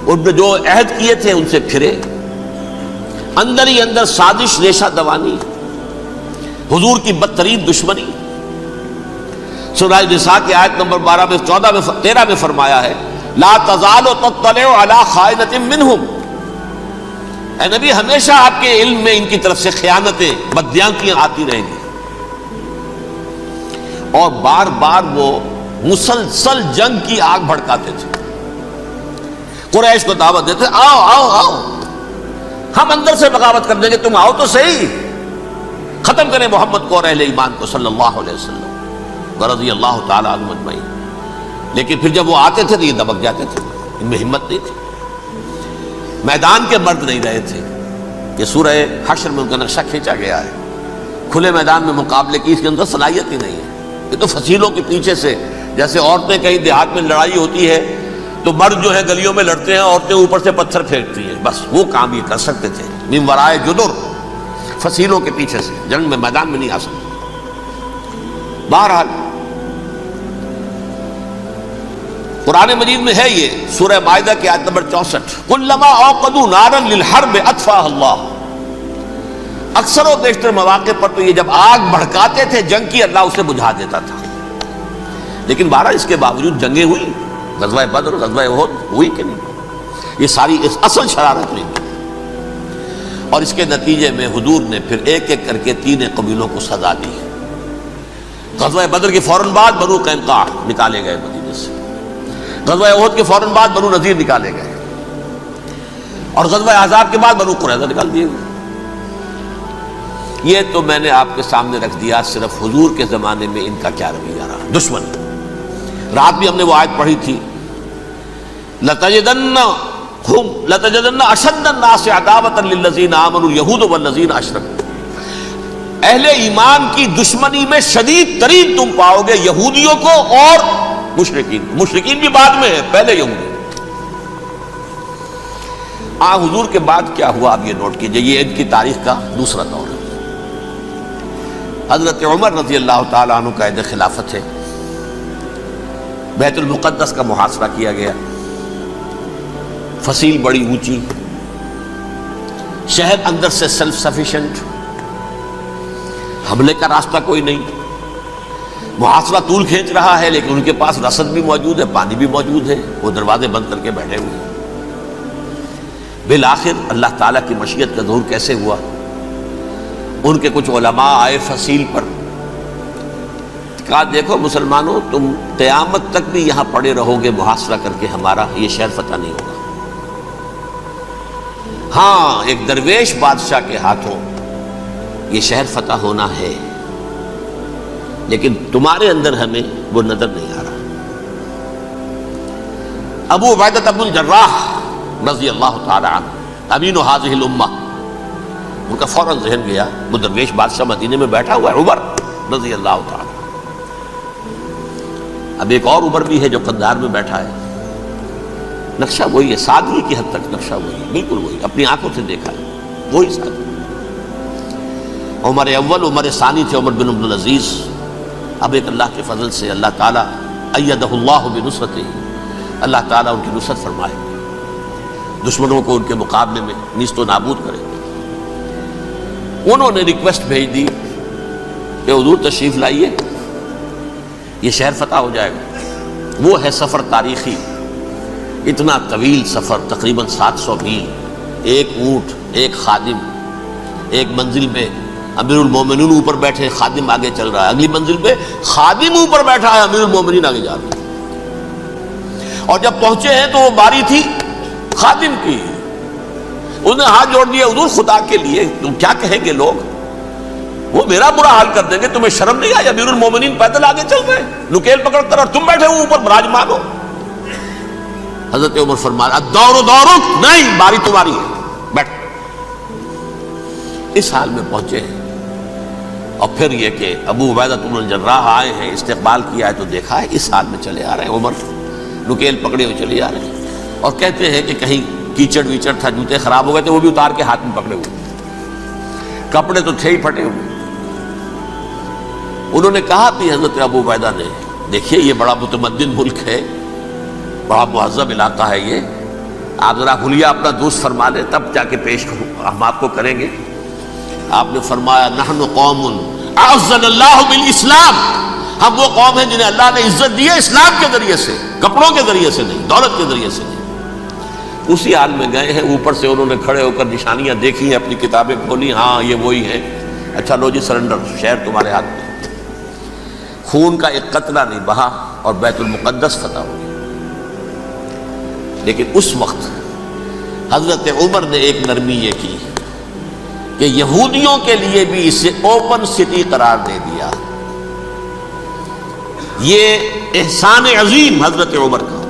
ان نے جو عہد کیے تھے ان سے پھرے، اندر ہی اندر سازش، ریشہ دوانی، حضور کی بدترین دشمنی۔ سورہ نساء کی آیت نمبر 12 میں 13 میں فرمایا ہے، لا تزال تطلع علی خائنۃ منہم، اے نبی ہمیشہ آپ کے علم میں ان کی طرف سے خیانتیں، بددیانتیاں آتی رہیں گی، اور بار بار وہ مسلسل جنگ کی آگ بھڑکاتے تھے، قریش کو دعوت دیتے، آؤ آؤ آؤ ہم اندر سے بغاوت کر دیں گے، تم آؤ تو صحیح، ختم کریں محمد کو اور اہل ایمان کو صلی اللہ علیہ وسلم ورضی اللہ تعالی عنہم اجمعین۔ لیکن پھر جب وہ آتے تھے تو یہ دبک جاتے تھے، ان میں ہمت نہیں تھی، میدان کے مرد نہیں رہے تھے۔ یہ سورہ حشر میں ان کا نقشہ کھینچا گیا ہے، کھلے میدان میں مقابلے کی اس کے اندر صلاحیت ہی نہیں ہے، یہ تو فصیلوں کے پیچھے سے، جیسے عورتیں کہیں دیہات میں لڑائی ہوتی ہے تو مرد جو ہے گلیوں میں لڑتے ہیں، عورتیں اوپر سے پتھر پھینکتی ہیں، بس وہ کام یہ کر سکتے تھے، من ورائے جدر، فصیلوں کے پیچھے سے، جنگ میں میدان میں نہیں آ سکتے۔ بہرحال قرآن مجید میں ہے یہ، سورہ مائدہ کی آیت نمبر 64، کلما اوقدوا نارا للحرب اطفاها اللہ، اکثر و بیشتر مواقع پر تو یہ جب آگ بھڑکاتے تھے جنگ کی، اللہ اسے بجھا دیتا تھا۔ لیکن بہرحال اس کے باوجود جنگیں ہوئی، غزوہ بدر، غزوہ احد ہوئی کہ نہیں، یہ ساری اصل شرارت ہوئی، اور اس کے نتیجے میں حضور نے پھر ایک ایک کر کے 3 قبیلوں کو سزا دی۔ غزوہ بدر کے فوراً بعد بنو قینقاع نکالے گئے مدینے سے، غزوہ احد کے فوراً بعد بنو نذیر نکالے گئے، اور غزوہ احزاب کے بعد بنو قریظہ نکال دیے گئے۔ یہ تو میں نے آپ کے سامنے رکھ دیا صرف حضور کے زمانے میں ان کا کیا رویہ رہا، دشمن۔ رات بھی ہم نے وہ آیت پڑھی تھی، لَتَجِدَنَّ أَشَدَّ النَّاسِ عَدَاوَةً لِلَّذِينَ آمَنُوا الْيَهُودُ وَالَّذِينَ أَشْرَكُوا، اہل ایمان کی دشمنی میں شدید ترین تم پاؤ گے یہودیوں کو اور مشرکین، مشرکین بھی بعد میں ہے، پہلے یہودی۔ حضور کے بعد کیا ہوا اب یہ نوٹ کیجئے، یہ ان کی تاریخ کا دوسرا دور ہے۔ حضرت عمر رضی اللہ تعالیٰ عنہ کا عہد خلافت ہے، بیت المقدس کا محاصرہ کیا گیا، فصیل بڑی اونچی، شہر اندر سے سیلف سفیشینٹ، حملے کا راستہ کوئی نہیں، محاصرہ طول کھینچ رہا ہے، لیکن ان کے پاس رسد بھی موجود ہے، پانی بھی موجود ہے، وہ دروازے بند کر کے بیٹھے ہوئے ہیں۔ بالآخر اللہ تعالیٰ کی مشیت کا ظہور کیسے ہوا؟ ان کے کچھ علماء آئے فصیل پر، کہا دیکھو مسلمانوں، تم قیامت تک بھی یہاں پڑے رہو گے محاصرہ کر کے، ہمارا یہ شہر فتح نہیں ہوگا۔ ہاں ایک درویش بادشاہ کے ہاتھوں یہ شہر فتح ہونا ہے، لیکن تمہارے اندر ہمیں وہ نظر نہیں آ رہا۔ ابو عبیدہ بن الجراح رضی اللہ تعالی عنہ امین هذه الامہ، ان کا فوراً ذہن گیا وہ درویش بادشاہ مدینے میں بیٹھا ہوا ہے عمر رضی اللہ تعالی۔ اب ایک اور عمر بھی ہے جو قندھار میں بیٹھا ہے، نقشہ وہی ہے، سادگی کی حد تک نقشہ وہی ہے، بالکل وہی، اپنی آنکھوں سے دیکھا ہے وہی سادگی۔ عمر اول عمر ثانی تھے عمر بن عبدالعزیز۔ اب ایک اللہ کے فضل سے اللہ تعالیٰ ایدہ اللہ بنصرتہ، اللہ تعالیٰ ان کی نصرت فرمائے، دشمنوں کو ان کے مقابلے میں نیست و نابود کرے۔ انہوں نے ریکویسٹ بھیج دی کہ حضور تشریف لائیے، یہ شہر فتح ہو جائے گا۔ وہ ہے سفر تاریخی، اتنا طویل سفر، تقریباً 700 میل، ایک اونٹ، ایک خادم، ایک منزل میں امیر المومنین اوپر بیٹھے، خادم آگے چل رہا ہے، اگلی منزل پہ خادم اوپر بیٹھا ہے، امیر المومنین آگے جا رہے ہیں۔ اور جب پہنچے ہیں تو وہ باری تھی خادم کی، انہوں نے ہاتھ جوڑ دیا، حضور خدا کے لیے تم کیا کہیں گے لوگ، وہ میرا برا حال کر دیں گے، تمہیں شرم نہیں آئی؟ امیر المومنین پیدل آگے چل رہے ہیں نکیل پکڑ کر، اور تم بیٹھے ہو اوپر براجمان ہو۔ حضرت عمر فرمایا الدور دورک، نہیں باری تمہاری ہے، بیٹھ۔ اس حال میں پہنچے ہیں، اور پھر یہ کہ ابو عبیدہ بن الجراح آئے ہیں، استقبال کیا ہے تو دیکھا ہے اس حال میں چلے آ رہے ہیں، عمر نکیل پکڑے ہوئے چلے آ رہے ہیں، اور کہتے ہیں کہ کہیں کیچڑ ویچڑ تھا، جوتے خراب ہو گئے تھے، وہ بھی اتار کے ہاتھ میں پکڑے ہوئے، کپڑے تو تھے ہی پھٹے ہوئے۔ انہوں نے کہا بھی حضرت ابو عبیدہ نے، دیکھیے یہ بڑا متمدن ملک ہے، بڑا مہذب علاقہ ہے یہ، آپ ذرا حلیہ اپنا دوست فرما لیں تب جا کے پیش ہم آپ کو کریں گے۔ آپ نے فرمایا نحن قوم اعزنا اللہ بالاسلام، ہم وہ قوم ہیں جنہیں اللہ نے عزت دی ہے اسلام کے ذریعے سے، کپڑوں کے ذریعے سے نہیں، دولت کے ذریعے سے نہیں۔ اسی حال میں گئے ہیں، اوپر سے انہوں نے کھڑے ہو کر نشانیاں دیکھی ہیں، اپنی کتابیں کھولی، ہاں یہ وہی ہے، اچھا لو جی سرنڈر، شہر تمہارے ہاتھ میں۔ خون کا ایک قطرہ نہیں بہا اور بیت المقدس فتح ہو گیا۔ لیکن اس وقت حضرت عمر نے ایک نرمی یہ کی کہ یہودیوں کے لیے بھی اسے اوپن سٹی قرار دے دیا۔ یہ احسان عظیم حضرت عمر کا،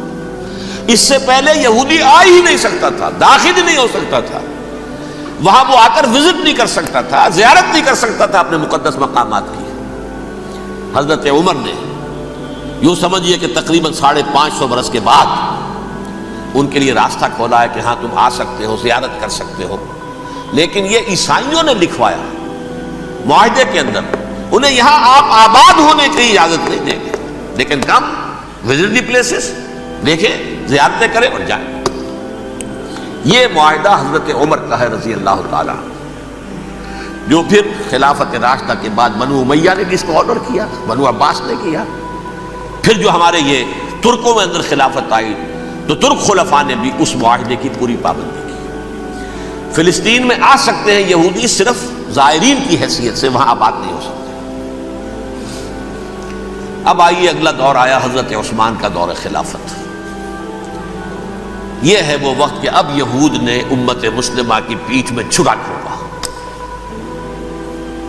اس سے پہلے یہودی آ ہی نہیں سکتا تھا، داخل ہی نہیں ہو سکتا تھا، وہاں وہ آ کر وزٹ نہیں کر سکتا تھا، زیارت نہیں کر سکتا تھا اپنے مقدس مقامات کی۔ حضرت عمر نے یوں سمجھیے کہ تقریباً 550 برس کے بعد ان کے لیے راستہ کھولا ہے کہ ہاں تم آ سکتے ہو، زیارت کر سکتے ہو۔ لیکن یہ عیسائیوں نے لکھوایا معاہدے کے اندر، انہیں یہاں آپ آباد ہونے کی اجازت نہیں دیں گے، لیکن کم وزٹ دی پلیسز، دیکھیں زیارتیں کریں اور جائیں۔ یہ معاہدہ حضرت عمر کا ہے رضی اللہ تعالیٰ، جو پھر خلافت راشدہ کے بعد بنو امیہ نے بھی اس کو آنر کیا، بنو عباس نے کیا، پھر جو ہمارے یہ ترکوں میں اندر خلافت آئی تو ترک خلفاء نے بھی اس معاہدے کی پوری پابندی کی۔ فلسطین میں آ سکتے ہیں یہودی صرف زائرین کی حیثیت سے، وہاں آباد نہیں ہو سکتے۔ اب آئیے اگلا دور آیا حضرت عثمان کا دور خلافت۔ یہ ہے وہ وقت کہ اب یہود نے امت مسلمہ کی پیٹھ میں چھرا ٹھوکا۔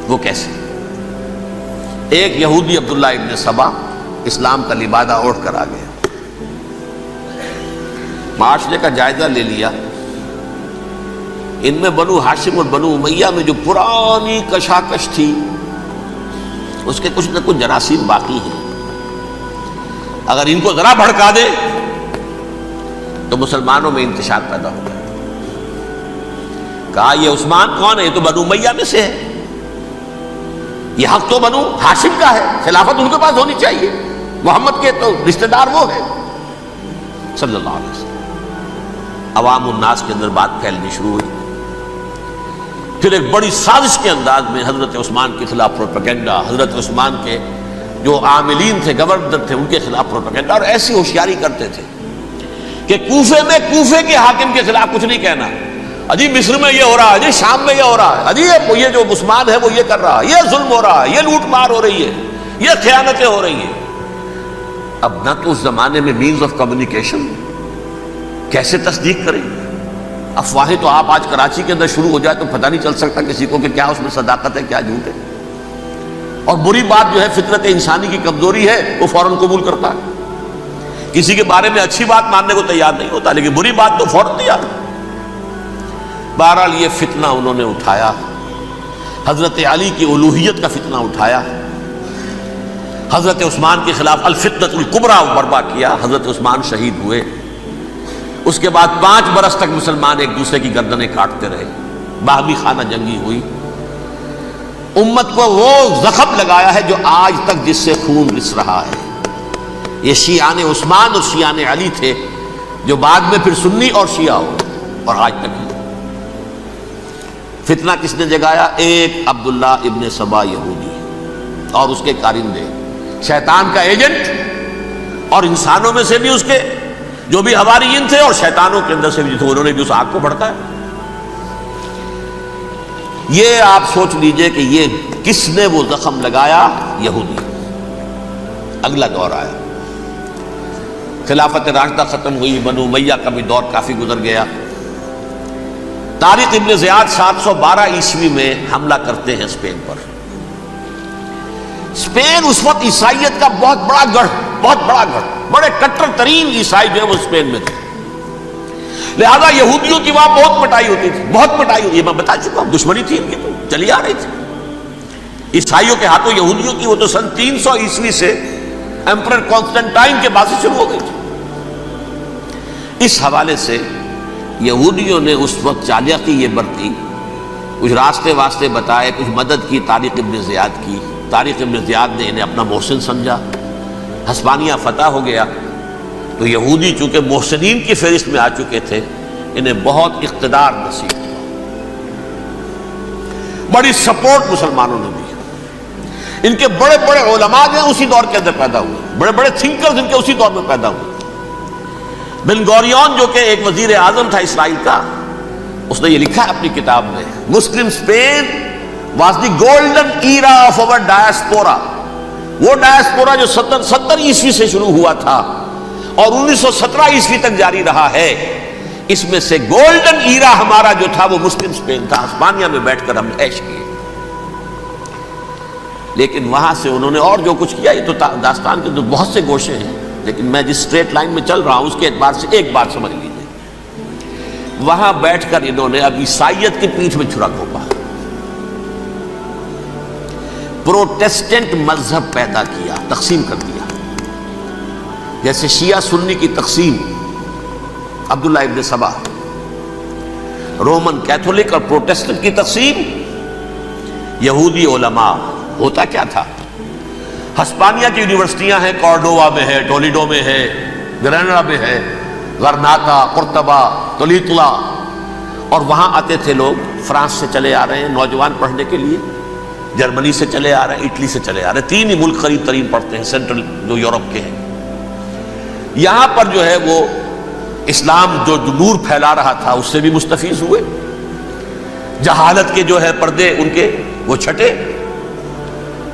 وہ کیسے؟ ایک یہودی عبداللہ ابن سبا اسلام کا لبادہ اوڑھ کر آ گیا، معاشرے کا جائزہ لے لیا، ان میں بنو ہاشم اور بنو امیہ میں جو پرانی کشاکش تھی اس کے کچھ نہ کچھ جراثیم باقی ہیں، اگر ان کو ذرا بھڑکا دے تو مسلمانوں میں انتشار پیدا ہوگا۔ کہا یہ عثمان کون ہے؟ یہ تو بنو امیہ میں سے ہے، یہ حق تو بنو ہاشم کا ہے، خلافت ان کے پاس ہونی چاہیے، محمد کے تو رشتہ دار وہ ہے صلی اللہ علیہ وسلم۔ عوام الناس کے اندر بات پھیلنی شروع ہوئی، پھر ایک بڑی سازش کے انداز میں حضرت عثمان کے خلاف پروپیگنڈا، حضرت عثمان کے جو عاملین تھے، گورنر تھے، ان کے خلاف پروپیگنڈا، اور ایسی ہوشیاری کرتے تھے کہ کوفے میں کوفے کے حاکم کے خلاف کچھ نہیں کہنا، اجی مصر میں یہ ہو رہا ہے، اجی شام میں یہ ہو رہا ہے، اجی یہ جو عثمان ہے وہ یہ کر رہا ہے، یہ ظلم ہو رہا ہے، یہ لوٹ مار ہو رہی ہے، یہ خیانتیں ہو رہی ہیں۔ اب نہ تو اس زمانے میں مینز آف کمیونیکیشن، کیسے تصدیق کریں؟ افواہیں تو آپ آج کراچی کے اندر شروع ہو جائے تو پتہ نہیں چل سکتا کسی کو کہ کیا اس میں صداقت ہے کیا جھوٹ ہے، اور بری بات جو ہے فطرت انسانی کی کمزوری ہے وہ فوراً قبول کرتا ہے، کسی کے بارے میں اچھی بات ماننے کو تیار نہیں ہوتا لیکن بری بات تو فوراً تیار ہے۔ بہرحال یہ فتنہ انہوں نے اٹھایا، حضرت علی کی الوہیت کا فتنہ اٹھایا، حضرت عثمان کے خلاف الفتنۃ الکبریٰ برپا کیا، حضرت عثمان شہید ہوئے، اس کے بعد 5 برس تک مسلمان ایک دوسرے کی گردنیں کاٹتے رہے، باہمی خانہ جنگی ہوئی، امت کو وہ زخم لگایا ہے جو آج تک جس سے خون رس رہا ہے۔ یہ شیعان عثمان اور شیعان علی تھے جو بعد میں پھر سنی اور شیعہ ہو اور آج تک ہے۔ فتنہ کس نے جگایا؟ ایک عبداللہ ابن سبا یہودی اور اس کے کارندے، شیطان کا ایجنٹ، اور انسانوں میں سے بھی اس کے جو بھی حواریین تھے اور شیطانوں کے اندر سے بھی تھے، انہوں نے بھی اس آگ کو بھڑکایا۔ یہ آپ سوچ لیجئے کہ یہ کس نے وہ زخم لگایا؟ یہودی۔ اگلا دور آیا، خلافت راشدہ ختم ہوئی، بنو امیہ کا بھی دور کافی گزر گیا۔ طارق ابن زیاد 712 عیسوی میں حملہ کرتے ہیں اسپین پر۔ اسپین اس وقت عیسائیت کا بہت بڑا گڑھ، بڑے کٹر ترین عیسائی جو ہے وہ اسپین میں تھے، لہذا یہودیوں کی وہاں بہت پٹائی ہوتی تھی، یہ میں بتا چکا ہوں، دشمنی تھی ان کی تو چلی آ رہی تھی عیسائیوں کے ہاتھوں یہودیوں کی، وہ تو سن 300 عیسوی سے ایمپرر کانسٹنٹائن کے بعد سے شروع ہو گئی تھی۔ اس حوالے سے یہودیوں نے اس وقت چالاکی یہ برتی، کچھ راستے واسطے بتائے، کچھ مدد کی طارق ابن زیاد کی۔ طارق ابن زیاد نے انہیں اپنا محسن سمجھا، ہسپانیہ فتح ہو گیا تو یہودی چونکہ محسنین کی فہرست میں آ چکے تھے، انہیں بہت اقتدار نصیب ہوا، بڑی سپورٹ مسلمانوں نے دی۔ ان کے بڑے بڑے علماء جو ہیں اسی دور کے اندر پیدا ہوئے، بڑے بڑے تھنکرز ان کے اسی دور میں پیدا ہوئے۔ بن گوریون جو کہ ایک وزیر اعظم تھا اسرائیل کا، اس نے یہ لکھا ہے اپنی کتاب میں، Muslim Spain was the golden era of our diaspora, وہ ڈائسپورا جو 70 عیسوی سے شروع ہوا تھا اور 1917 عیسوی تک جاری رہا ہے، اس میں سے گولڈن ایرا ہمارا جو تھا وہ مسلم اسپین تھا، ہسپانیہ میں بیٹھ کر ہم نے عیش کیے۔ لیکن وہاں سے انہوں نے اور جو کچھ کیا، یہ تو داستان کے اندر بہت سے گوشے ہیں، لیکن میں جس اسٹریٹ لائن میں چل رہا ہوں اس کے اعتبار سے ایک بات سمجھ لیجیے، وہاں بیٹھ کر انہوں نے اب عیسائیت کی پیٹھ میں چھرا گھونپا، پروٹیسٹنٹ مذہب پیدا کیا، تقسیم کر دیا، جیسے شیعہ سنی کی تقسیم، عبداللہ ابن سبا، رومن کیتھولک اور پروٹیسٹنٹ کی تقسیم، یہودی علماء۔ ہوتا کیا تھا، ہسپانیہ کی یونیورسٹیاں ہیں، کارڈووا میں ہے، ٹولیڈو میں ہے، گریناڈا میں ہے، غرناطہ، قرطبہ، تولیتلا، اور وہاں آتے تھے لوگ، فرانس سے چلے آ رہے ہیں نوجوان پڑھنے کے لیے، جرمنی سے چلے آ رہے ہیں، اٹلی سے چلے آ رہے ہیں، 3 ہی ملک قریب ترین پڑھتے ہیں سینٹرل جو یورپ کے ہیں۔ یہاں پر جو ہے وہ اسلام جو نور پھیلا رہا تھا اس سے بھی مستفیض ہوئے، جہالت کے جو ہے پردے ان کے وہ چھٹے،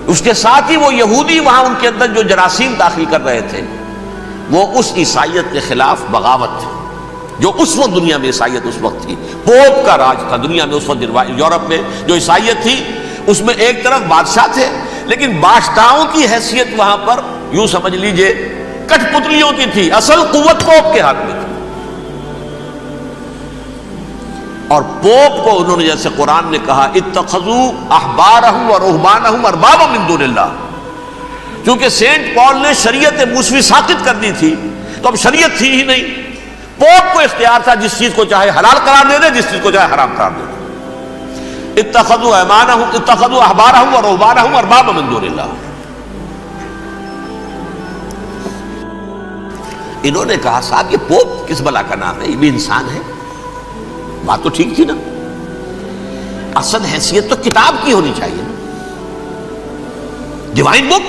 اس کے ساتھ ہی وہ یہودی وہاں ان کے اندر جو جراثیم داخل کر رہے تھے وہ اس عیسائیت کے خلاف بغاوت تھی، جو اس وقت دنیا میں عیسائیت اس وقت تھی، پوپ کا راج تھا دنیا میں اس وقت، یورپ میں جو عیسائیت تھی اس میں ایک طرف بادشاہ تھے، لیکن بادشاہوں کی حیثیت وہاں پر یوں سمجھ لیجئے کٹ پتلیوں کی تھی، اصل قوت پوپ کے ہاتھ میں تھی۔ اور پوپ کو انہوں نے جیسے قرآن نے کہا اتخذوا احبارهم ورهبانهم اربابا من دون اللہ، چونکہ سینٹ پال نے شریعت موسوی ساقط کر دی تھی تو اب شریعت تھی ہی نہیں، پوپ کو اختیار تھا جس چیز کو چاہے حلال قرار دے دے، جس چیز کو چاہے حرام قرار دے دے۔ اتخذوا احبارهم ورهبانهم اربابا من دون اللہ۔ انہوں نے کہا صاحب یہ پوپ کس بلا کا نام ہے، یہ بھی انسان ہے، بات تو ٹھیک تھی نا، اصل حیثیت تو کتاب کی ہونی چاہیے نا، ڈیوائن بک،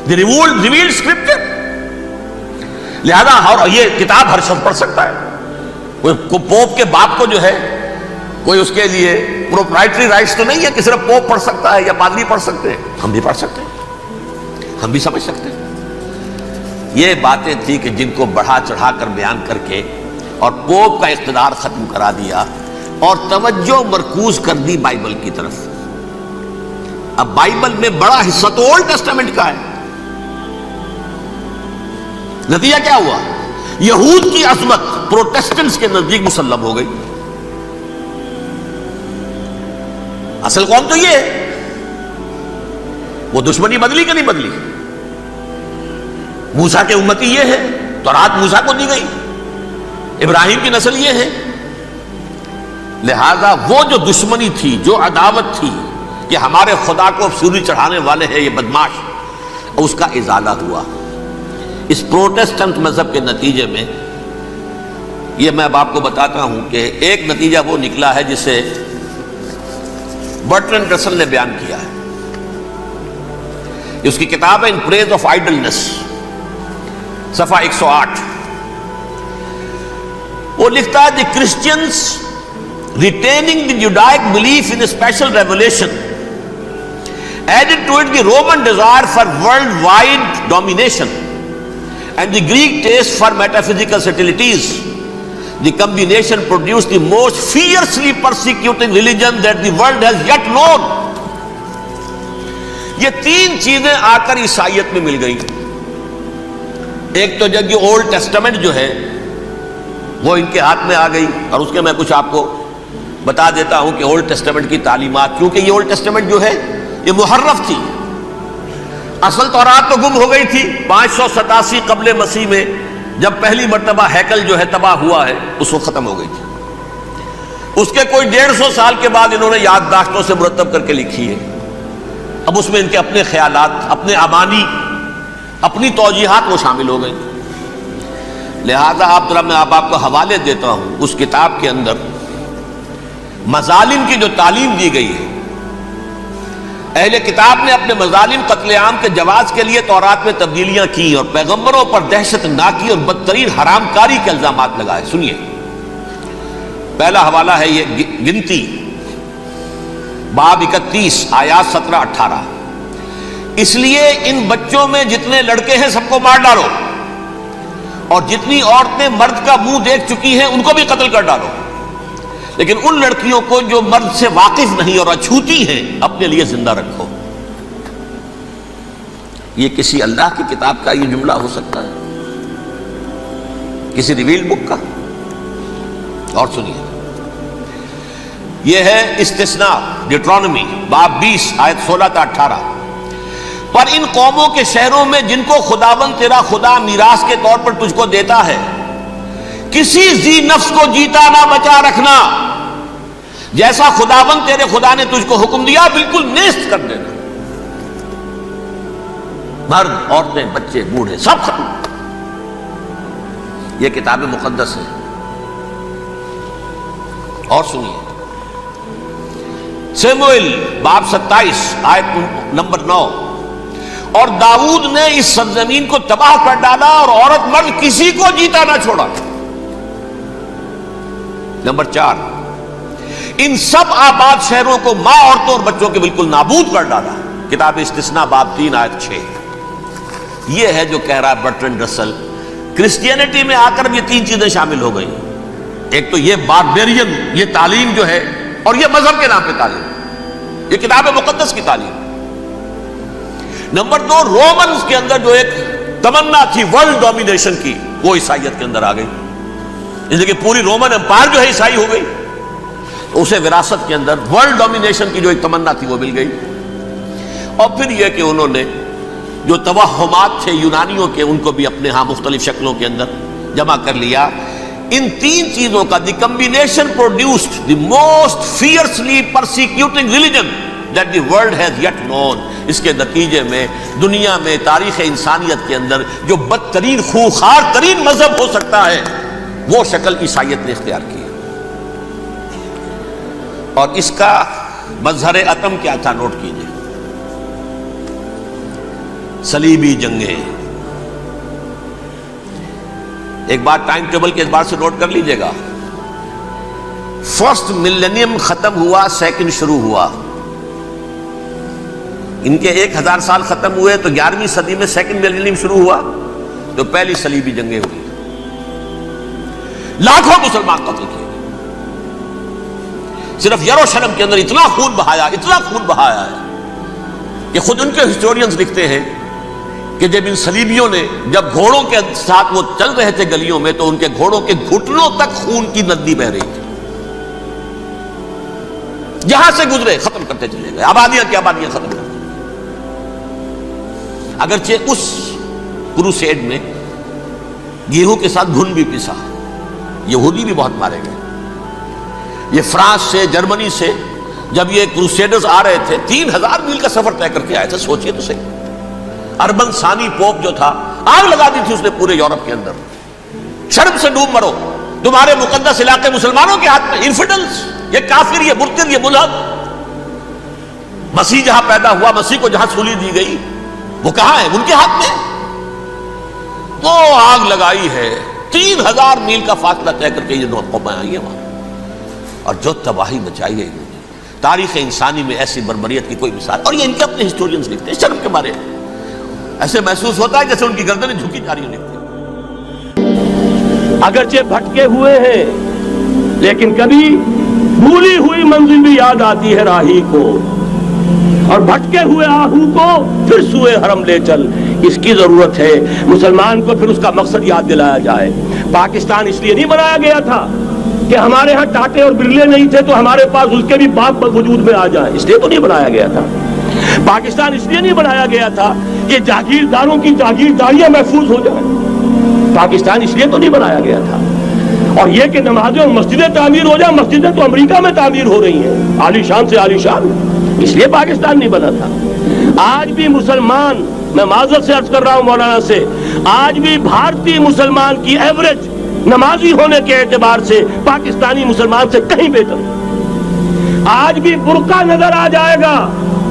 دی ریویلڈ اسکرپچر، لہذا اور یہ کتاب ہر شخص پڑھ سکتا ہے، کوئی پوپ کے باپ کو جو ہے کوئی اس کے لیے پروپرائٹری رائٹس تو نہیں ہے کہ صرف پوپ پڑھ سکتا ہے یا پادری پڑھ سکتے ہیں، ہم بھی پڑھ سکتے ہیں، ہم بھی سمجھ سکتے ہیں۔ یہ باتیں تھی کہ جن کو بڑھا چڑھا کر بیان کر کے اور پوپ کا اقتدار ختم کرا دیا اور توجہ مرکوز کر دی بائبل کی طرف. اب بائبل میں بڑا حصہ تو اولڈ ٹیسٹامنٹ کا ہے. نتیجہ کیا ہوا؟ یہود کی عظمت پروٹیسٹنٹس کے نزدیک مسلم ہو گئی. اصل قوم تو یہ ہے. وہ دشمنی بدلی کہ نہیں بدلی؟ موسیٰ کے امتی یہ ہے، تورات موسیٰ کو دی گئی، ابراہیم کی نسل یہ ہے. لہذا وہ جو دشمنی تھی، جو عداوت تھی کہ ہمارے خدا کو سوری چڑھانے والے ہیں یہ بدماش، اس کا ازالہ ہوا. اس پروٹیسٹنٹ مذہب کے نتیجے میں یہ میں اب آپ کو بتاتا ہوں کہ ایک نتیجہ وہ نکلا ہے جسے برٹرنڈ رسل نے بیان کیا ہے. اس کی کتاب ہے ان پریز آف آئیڈلنس، صفحہ 108. وہ لکھتا ہے the Christians retaining the Judaic belief in special revelation added to it the Roman desire for worldwide domination and the Greek taste for metaphysical subtleties. The combination produced the most fiercely persecuting religion that the world has yet known. یہ تین چیزیں آ کر عیسائیت میں مل گئی. ایک تو جب یہ اولڈ ٹیسٹامنٹ جو ہے وہ ان کے ہاتھ میں آ گئی، اور اس کے میں کچھ آپ کو بتا دیتا ہوں کہ اولڈ ٹیسٹامنٹ کی تعلیمات، کیونکہ یہ اولڈ ٹیسٹامنٹ جو ہے یہ محرف تھی. اصل تورات تو گم ہو گئی تھی 587 قبل مسیح میں، جب پہلی مرتبہ ہیکل جو ہے تباہ ہوا ہے، اس وقت ختم ہو گئی تھی. اس کے کوئی 150 سال کے بعد انہوں نے یادداشتوں سے مرتب کر کے لکھی ہے. اب اس میں ان کے اپنے خیالات، اپنے امانی، اپنی توجیحات وہ شامل ہو گئی. لہذا میں آپ کو حوالے دیتا ہوں اس کتاب کے اندر مظالم کی جو تعلیم دی گئی ہے. اہل کتاب نے اپنے مظالم قتل عام کے جواز کے لیے تورات میں تبدیلیاں کی اور پیغمبروں پر دہشت ناکی اور بدترین حرام کاری کے الزامات لگائے. سنیے، پہلا حوالہ ہے یہ گنتی باب 31 آیات 17-18. اس لیے ان بچوں میں جتنے لڑکے ہیں سب کو مار ڈالو، اور جتنی عورتیں مرد کا منہ دیکھ چکی ہیں ان کو بھی قتل کر ڈالو، لیکن ان لڑکیوں کو جو مرد سے واقف نہیں اور اچھوتی ہیں اپنے لیے زندہ رکھو. یہ کسی اللہ کی کتاب کا یہ جملہ ہو سکتا ہے؟ کسی ریویل بک کا؟ اور سنیے، یہ ہے استثناء ڈیٹرانومی باب 20 آیت 16-18. پر ان قوموں کے شہروں میں جن کو خداوند تیرا خدا میراث کے طور پر تجھ کو دیتا ہے، کسی ذی نفس کو جیتا نہ بچا رکھنا. جیسا خداوند تیرے خدا نے تجھ کو حکم دیا بالکل نیست کر دینا. مرد، عورتیں، بچے، بوڑھے سب ختم. یہ کتاب مقدس ہے. اور سنیے، سیموئیل باب 27 آیت نمبر 9. اور داؤد نے اس سرزمین کو تباہ کر ڈالا اور عورت مرد کسی کو جیتا نہ چھوڑا. نمبر 4، ان سب آباد شہروں کو ماں، عورتوں اور بچوں کے بالکل نابود کر ڈالا. کتاب استثناء باب 3 آیت 6. یہ ہے جو کہہ رہا ہے برٹرنڈ رسل. کرسچینٹی میں آ کر یہ تین چیزیں شامل ہو گئی. ایک تو یہ باربیرین یہ تعلیم جو ہے، اور یہ مذہب کے نام پہ تعلیم، یہ کتاب مقدس کی تعلیم. نمبر 2، رومنز کے اندر جو ایک تمنا تھی ورلڈ ڈومینیشن کی، وہ عیسائیت کے اندر آ گئی. اس لیے کہ پوری رومن امپائر جو ہے عیسائی ہو گئی. اسے وراثت کے اندر ورلڈ ڈومینیشن کی جو ایک تمنا تھی وہ مل گئی. اور پھر یہ کہ انہوں نے جو توہمات تھے یونانیوں کے، ان کو بھی اپنے ہاں مختلف شکلوں کے اندر جمع کر لیا. ان تین چیزوں کا the combination produced the most fiercely persecuting religion that the world has yet known. اس کے نتیجے میں دنیا میں تاریخ انسانیت کے اندر جو بدترین خوخار ترین مذہب ہو سکتا ہے وہ شکل عیسائیت نے اختیار کی. اور اس کا مظہر عتم کیا تھا؟ نوٹ کیجئے، صلیبی جنگیں. ایک بات ٹائم ٹیبل کے اعتبار سے نوٹ کر لیجئے گا. فرسٹ ملینیم ختم ہوا، سیکنڈ شروع ہوا. ان کے 1000 سال ختم ہوئے تو 11ویں صدی میں سیکنڈ ملینیم شروع ہوا، تو پہلی صلیبی جنگیں ہوئی. لاکھوں مسلمان قتل کیے گئے. صرف یروشلم کے اندر اتنا خون بہایا ہے کہ خود ان کے ہسٹورینز لکھتے ہیں کہ جب ان صلیبیوں نے جب گھوڑوں کے ساتھ وہ چل رہے تھے گلیوں میں تو ان کے گھوڑوں کے گھٹنوں تک خون کی ندی بہ رہی تھی. جہاں سے گزرے ختم کرتے چلے گئے, آبادیاں کی آبادیاں ختم کرتے. اگرچہ اس کروسیڈ میں گیہوں کے ساتھ گھن بھی پیسا, یہودی بھی بہت مارے گئے. یہ فرانس سے, جرمنی سے جب یہ کروسیڈرز آ رہے تھے 3000 میل کا سفر طے کر کے آئے تھے. سوچئے تو صحیح, اربن ثانی پوپ جو تھا آگ لگا دی تھی اس نے پورے یورپ کے اندر. شرم سے ڈوب مرو, تمہارے مقدس علاقے مسلمانوں کے ہاتھ میں. انفیڈلز, یہ کافر, یہ مرتد, یہ ملحد. مسیح جہاں پیدا ہوا, مسیح کو جہاں سولی دی گئی, وہ کہاں ہے؟ ان کے ہاتھ میں. وہ آگ لگائی ہے, 3000 میل کا فاصلہ طے کر کے یہ دو قومیں آئی ہیں وہاں, اور جو تباہی مچائی ہے انہوں نے. تاریخ انسانی میں ایسی بربریت کی کوئی مثال. اور یہ ان کے اپنے ہسٹورینز لکھتے ہیں شرم کے بارے میں. ایسے محسوس ہوتا ہے جیسے ان کی گردنیں جھکی جا رہی ہیں. لکھتے ہیں اگرچہ بھٹکے ہوئے ہیں لیکن کبھی بھولی ہوئی منزل بھی یاد آتی ہے راہی کو, اور بھٹکے ہوئے آہو کو پھر سوئے حرم لے چل. اس کی ضرورت ہے مسلمان کو پھر اس کا مقصد یاد دلایا جائے. پاکستان اس لیے نہیں بنایا گیا تھا کہ ہمارے ہاں ٹاٹے اور برلے نہیں تھے تو ہمارے پاس اس کے بھی باپ وجود میں آ جائیں, اس لیے تو نہیں بنایا گیا تھا. پاکستان اس لیے نہیں بنایا گیا تھا کہ جاگیرداروں کی جاگیرداریاں محفوظ ہو جائیں. پاکستان اس لیے تو نہیں بنایا گیا تھا. اور یہ کہ نمازیں اور مسجدیں تعمیر ہو جائیں, مسجدیں تو امریکہ میں تعمیر ہو رہی ہیں عالی شان سے عالی شان, اس لیے پاکستان نہیں بنا تھا. آج بھی مسلمان, میں معذرت سے عرض کر رہا ہوں مولانا سے, آج بھی بھارتی مسلمان کی ایوریج نمازی ہونے کے اعتبار سے پاکستانی مسلمان سے کہیں بہتر. آج بھی برقع نظر آ جائے گا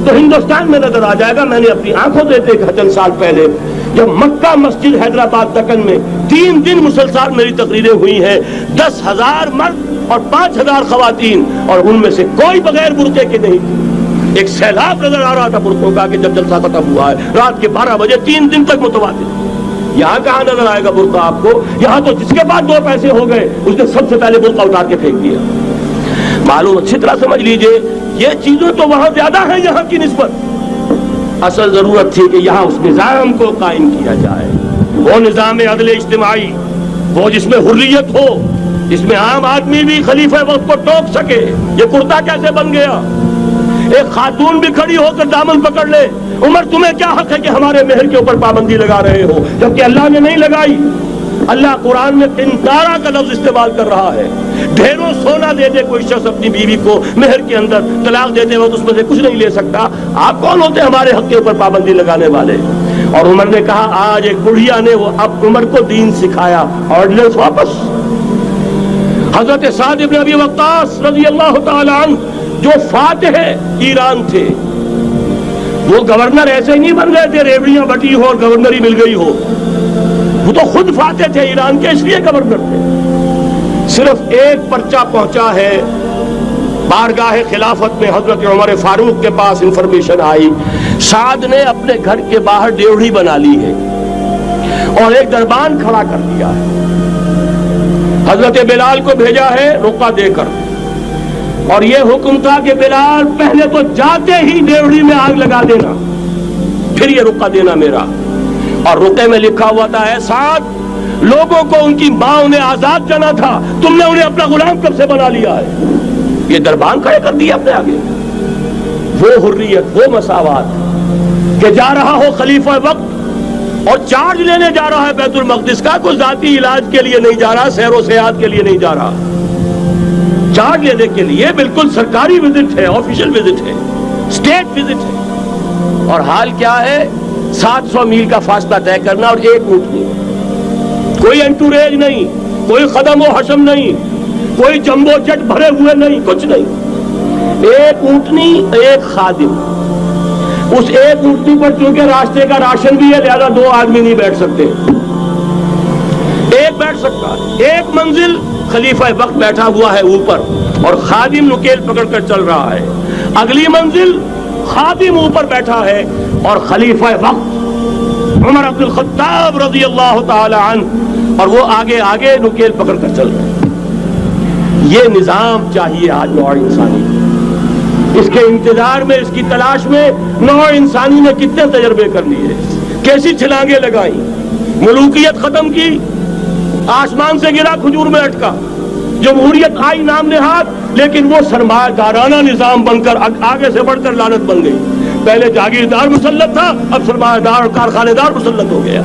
تو ہندوستان میں نظر آ جائے گا. میں نے اپنی آنکھوں سے دیکھا چند سال پہلے جب مکہ مسجد حیدرآباد دکن میں 3 دن مسلسل میری تقریریں ہوئی ہیں, 10,000 مرد اور 5,000 خواتین, اور ان میں سے کوئی بغیر برقعے کے نہیں تھی. ایک سیلاب نظر آ رہا تھا برقعوں کا کہ جب جلسہ ختم ہوا ہے رات کے 12 بجے 3 دن تک متواتر. یہاں کہاں نظر آئے گا برقع آپ کو؟ یہاں تو جس کے پاس 2 پیسے ہو گئے اس نے سب سے پہلے برقع اتار کے پھینک دیا. معلوم اچھی طرح سمجھ لیجئے یہ چیزیں تو وہاں زیادہ ہیں یہاں کی نسبت. اصل ضرورت تھی کہ یہاں اس نظام کو قائم کیا جائے, وہ نظام عدل اجتماعی, وہ جس میں حریت ہو, جس میں عام آدمی بھی خلیفہ وقت کو ٹوک سکے. یہ کرتا کیسے بن گیا؟ ایک خاتون بھی کھڑی ہو کر دامن پکڑ لے, عمر تمہیں کیا حق ہے کہ ہمارے مہر کے اوپر پابندی لگا رہے ہو, جبکہ اللہ نے نہیں لگائی. اللہ قرآن میں قنطارہ کا لفظ استعمال کر رہا ہے. ڈھیروں سونا دے دے کوئی شخص اپنی بیوی کو مہر کے اندر, طلاق دیتے وقت اس میں سے کچھ نہیں لے سکتا. آپ کون ہوتے ہیں ہمارے حق کے اوپر پابندی لگانے والے؟ اور عمر نے کہا آج ایک بڑھیا نے وہ اب عمر کو دین سکھایا, آرڈیننس واپس. حضرت سعد بن ابی وقاص رضی اللہ تعالی عنہ جو فاتح ایران تھے, وہ گورنر ایسے ہی نہیں بن گئے تھے ریوڑیاں بٹی ہو اور گورنر ہی مل گئی ہو. وہ تو خود فاتح تھے ایران کے, اس لیے گورنر تھے. صرف ایک پرچہ پہنچا ہے بارگاہ خلافت میں, حضرت عمر فاروق کے پاس انفارمیشن آئی سعد نے اپنے گھر کے باہر ڈیوڑی بنا لی ہے اور ایک دربان کھڑا کر دیا ہے. حضرت بلال کو بھیجا ہے رقعہ دے کر, اور یہ حکم تھا کہ بلال پہلے تو جاتے ہی ڈیوڑی میں آگ لگا دینا, پھر یہ رقعہ دینا میرا. اور رقعے میں لکھا ہوا تھا اے سعد, لوگوں کو ان کی ماں نے آزاد جانا تھا, تم نے انہیں اپنا غلام کب سے بنا لیا ہے. یہ دربان کھڑے کر دیا اپنے آگے. وہ حریت, وہ مساوات کہ جا رہا ہو خلیفہ وقت اور چارج لینے جا رہا ہے بیت المقدس کا, کوئی ذاتی علاج کے لیے نہیں جا رہا, سیر و سیاحت کے لیے نہیں جا رہا, چارج لینے کے لیے بالکل سرکاری وزٹ ہے, آفیشل وزٹ ہے, اسٹیٹ وزٹ ہے. اور حال کیا ہے, 700 میل کا فاصلہ طے کرنا اور ایک اونٹ نہیں, کوئی انٹوریج نہیں, کوئی قدم و حشم نہیں, کوئی جمبو جٹ بھرے ہوئے نہیں, کچھ نہیں. ایک اونٹنی, ایک خادم. اس ایک اونٹنی پر چونکہ راستے کا راشن بھی ہے لہذا 2 آدمی نہیں بیٹھ سکتے, ایک بیٹھ سکتا. ایک منزل خلیفہ وقت بیٹھا ہوا ہے اوپر اور خادم نکیل پکڑ کر چل رہا ہے. اگلی منزل خادم اوپر بیٹھا ہے اور خلیفہ وقت عمر عبد الخطاب رضی اللہ تعالی عنہ, اور وہ آگے آگے نکیل پکڑ کر چل رہے ہیں. یہ نظام چاہیے آج نوع انسانی کو۔ اس کے انتظار میں، اس کی تلاش میں نوع انسانی نے کتنے تجربے کر لیے، کیسی چھلانگیں لگائیں، ملوکیت ختم کی، آسمان سے گرا کھجور میں اٹکا، جمہوریت آئی نام نہاد، لیکن وہ سرمایہ دارانہ نظام بن کر آگے سے بڑھ کر لعنت بن گئی۔ پہلے جاگیردار مسلط تھا، اب سرمایہ دار اور کارخانے دار مسلط ہو گیا۔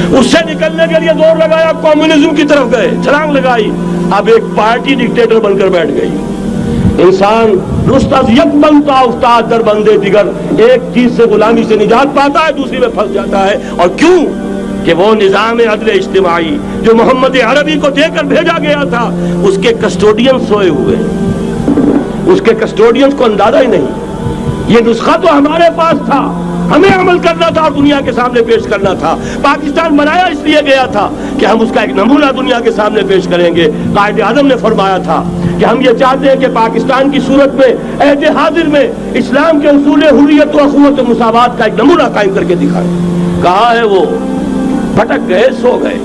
اس سے نکلنے کے لیے زور لگایا، کمیونزم کی طرف گئے، چھلانگ لگائی، اب ایک پارٹی ڈکٹیٹر بن کر بیٹھ گئی۔ انسان رست از یک بنتا افتاد در بندے دیگر، ایک چیز سے غلامی سے نجات پاتا ہے، دوسری میں پھنس جاتا ہے۔ اور کیوں؟ کہ وہ نظام عدل اجتماعی جو محمد عربی کو دے کر بھیجا گیا تھا، اس کے کسٹوڈین سوئے ہوئے، اس کے کسٹوڈینز کو اندازہ ہی نہیں۔ یہ نسخہ تو ہمارے پاس تھا، ہمیں عمل کرنا تھا اور دنیا کے سامنے پیش کرنا تھا۔ پاکستان بنایا اس لیے گیا تھا کہ ہم اس کا ایک نمونہ دنیا کے سامنے پیش کریں گے۔ قائد اعظم نے فرمایا تھا کہ ہم یہ چاہتے ہیں کہ پاکستان کی صورت میں، عہد حاضر میں، اسلام کے اصول حریت و اخوت و مساوات کا ایک نمونہ قائم کر کے دکھائیں۔ کہاں ہے وہ؟ بھٹک گئے، سو گئے۔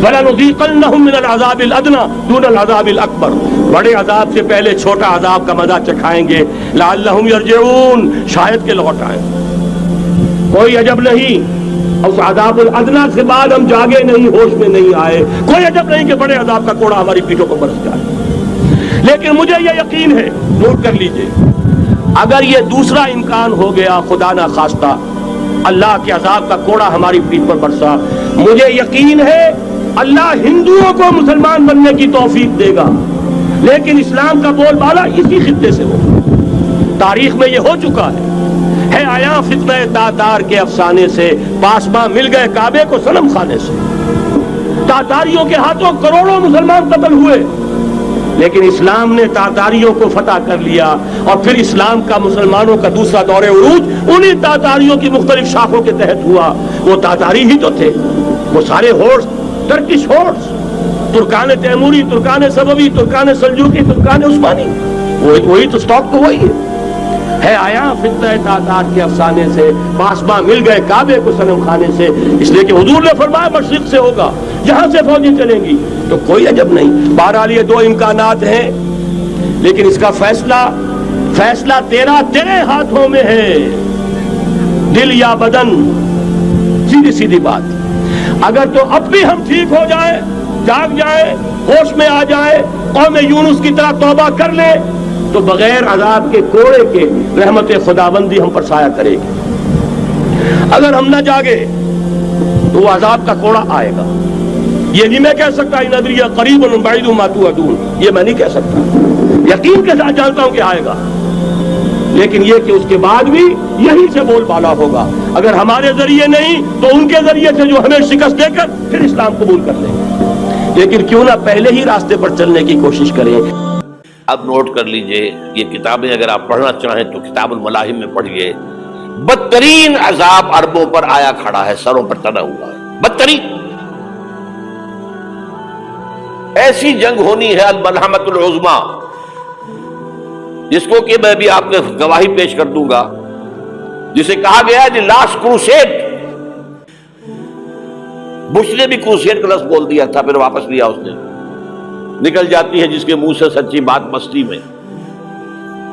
وَلَنُذِيقَنَّهُم مِّنَ الْعَذَابِ الْأَدْنَىٰ دُونَ الْعَذَابِ الْأَكْبَرِ، بڑے عذاب سے پہلے چھوٹا عذاب کا مزہ چکھائیں گے۔ لَعَلَّهُمْ يَرْجِعُونَ، شاید کہ لوٹ آئیں۔ کوئی عجب نہیں اس عذاب الادنیٰ سے بعد ہم جاگے نہیں، ہوش میں نہیں آئے، کوئی عجب نہیں کہ بڑے عذاب کا کوڑا ہماری پیٹھوں پر برس جائے۔ لیکن مجھے یہ یقین ہے، نوٹ کر لیجئے، اگر یہ دوسرا امکان ہو گیا، خدا نہ خواستہ اللہ کے عذاب کا کوڑا ہماری پیٹھ پر برسا، مجھے یقین ہے اللہ ہندوؤں کو مسلمان بننے کی توفیق دے گا، لیکن اسلام کا بول بالا اسی خطے سے ہو۔ تاریخ میں یہ ہو چکا ہے آیا فتنہ تاتار کے افسانے سے، پاسباں مل گئے کعبے کو صنم خانے سے۔ تاتاریوں کے ہاتھوں کروڑوں مسلمان قتل ہوئے، لیکن اسلام نے تاتاریوں کو فتح کر لیا، اور پھر اسلام کا مسلمانوں کا دوسرا دور عروج انہی تاتاریوں کی مختلف شاخوں کے تحت ہوا۔ وہ تاتاری ہی تو تھے، وہ سارے ہورس، ٹرکش ہورس، ترکان تیموری، ترکان سبوی، ترکان سلجوقی، ترکان عثمانی، وہی تو سٹاک تو وہی ہے آیا فتنہ تاتار کے افسانے سے، پاسباں مل گئے کعبے کو صنم خانے سے۔ اس لیے کہ حضور نے فرمایا مشرق سے ہوگا، جہاں سے فوجیں چلیں گی، تو کوئی عجب نہیں۔ بہرحال یہ دو امکانات ہیں، لیکن اس کا فیصلہ تیرے ہاتھوں میں ہے، دل یا بدن، سیدھی سیدھی بات۔ اگر تو اب بھی ہم ٹھیک ہو جائیں، جاگ جائیں، ہوش میں آ جائیں، قوم یونس کی طرح توبہ کر لیں، تو بغیر عذاب کے کوڑے کے رحمت خداوندی ہم پر سایہ کرے گی۔ اگر ہم نہ جاگے تو وہ عذاب کا کوڑا آئے گا۔ یہ نہیں میں کہہ سکتا ان ادری قریب بعید ما توعدون، یہ میں نہیں کہہ سکتا، یقین کے ساتھ جانتا ہوں کہ آئے گا، لیکن یہ کہ اس کے بعد بھی یہی سے بول بالا ہوگا۔ اگر ہمارے ذریعے نہیں تو ان کے ذریعے سے، جو ہمیں شکست دے کر پھر اسلام قبول کر لیں گے۔ لیکن کیوں نہ پہلے ہی راستے پر چلنے کی کوشش کریں۔ اب نوٹ کر لیجئے، یہ کتابیں اگر آپ پڑھنا چاہیں تو کتاب الملاحم میں پڑھیے۔ بدترین عذاب عربوں پر آیا کھڑا ہے، سروں پر تنا ہوا ہے، بدترین۔ ایسی جنگ ہونی ہے الملحمۃ العظمیٰ، جس کو کہ میں بھی آپ کو گواہی پیش کر دوں گا، جسے کہا گیا ہے دی لاسٹ کروسیڈ۔ بش نے بھی کروسیڈ کا لفظ بول دیا تھا، پھر واپس لیا اس نے۔ نکل جاتی ہے جس کے منہ سے سچی بات مستی میں،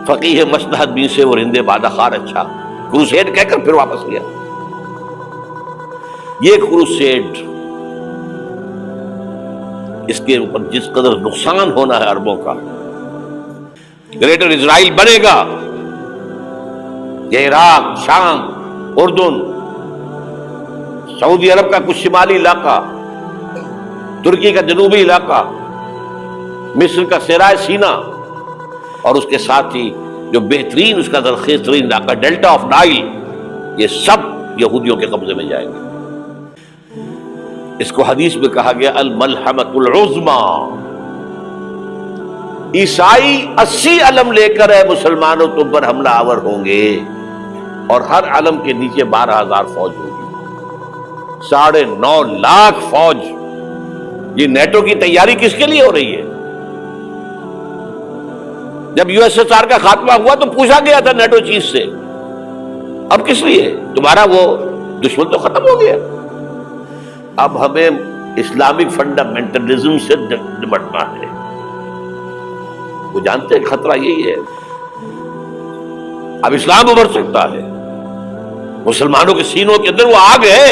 فقیہ مصلحت بھی سے اور ہندے بادہ خار اچھا، کروسیڈ کہہ کر پھر واپس لیا۔ یہ کروسیڈ، اس کے اوپر جس قدر نقصان ہونا ہے عربوں کا، گریٹر اسرائیل بنے گا، یہ عراق، شام، اردن، سعودی عرب کا کچھ شمالی علاقہ، ترکی کا جنوبی علاقہ، مصر کا صحرائے سینا، اور اس کے ساتھ ہی جو بہترین اس کا زرخیز ترین علاقہ ڈیلٹا آف نائل، یہ سب یہودیوں کے قبضے میں جائیں گے۔ اس کو حدیث میں کہا گیا الملحمۃ العظمیٰ۔ عیسائی 80 علم لے کر اے مسلمانوں تم پر حملہ آور ہوں گے، اور ہر علم کے نیچے 12,000 فوج ہوگی، 9.5 لاکھ فوج۔ یہ نیٹو کی تیاری کس کے لیے ہو رہی ہے؟ جب یو ایس ایس آر کا خاتمہ ہوا تو پوچھا گیا تھا نیٹو چیف سے، اب کس لیے؟ تمہارا وہ دشمن تو ختم ہو گیا، اب ہمیں اسلامک فنڈامنٹلزم سے نمٹنا ہے۔ وہ جانتے ہیں خطرہ یہی ہے. اب اسلام ابھر سکتا ہے، مسلمانوں کے سینوں کے اندر وہ آگ ہے،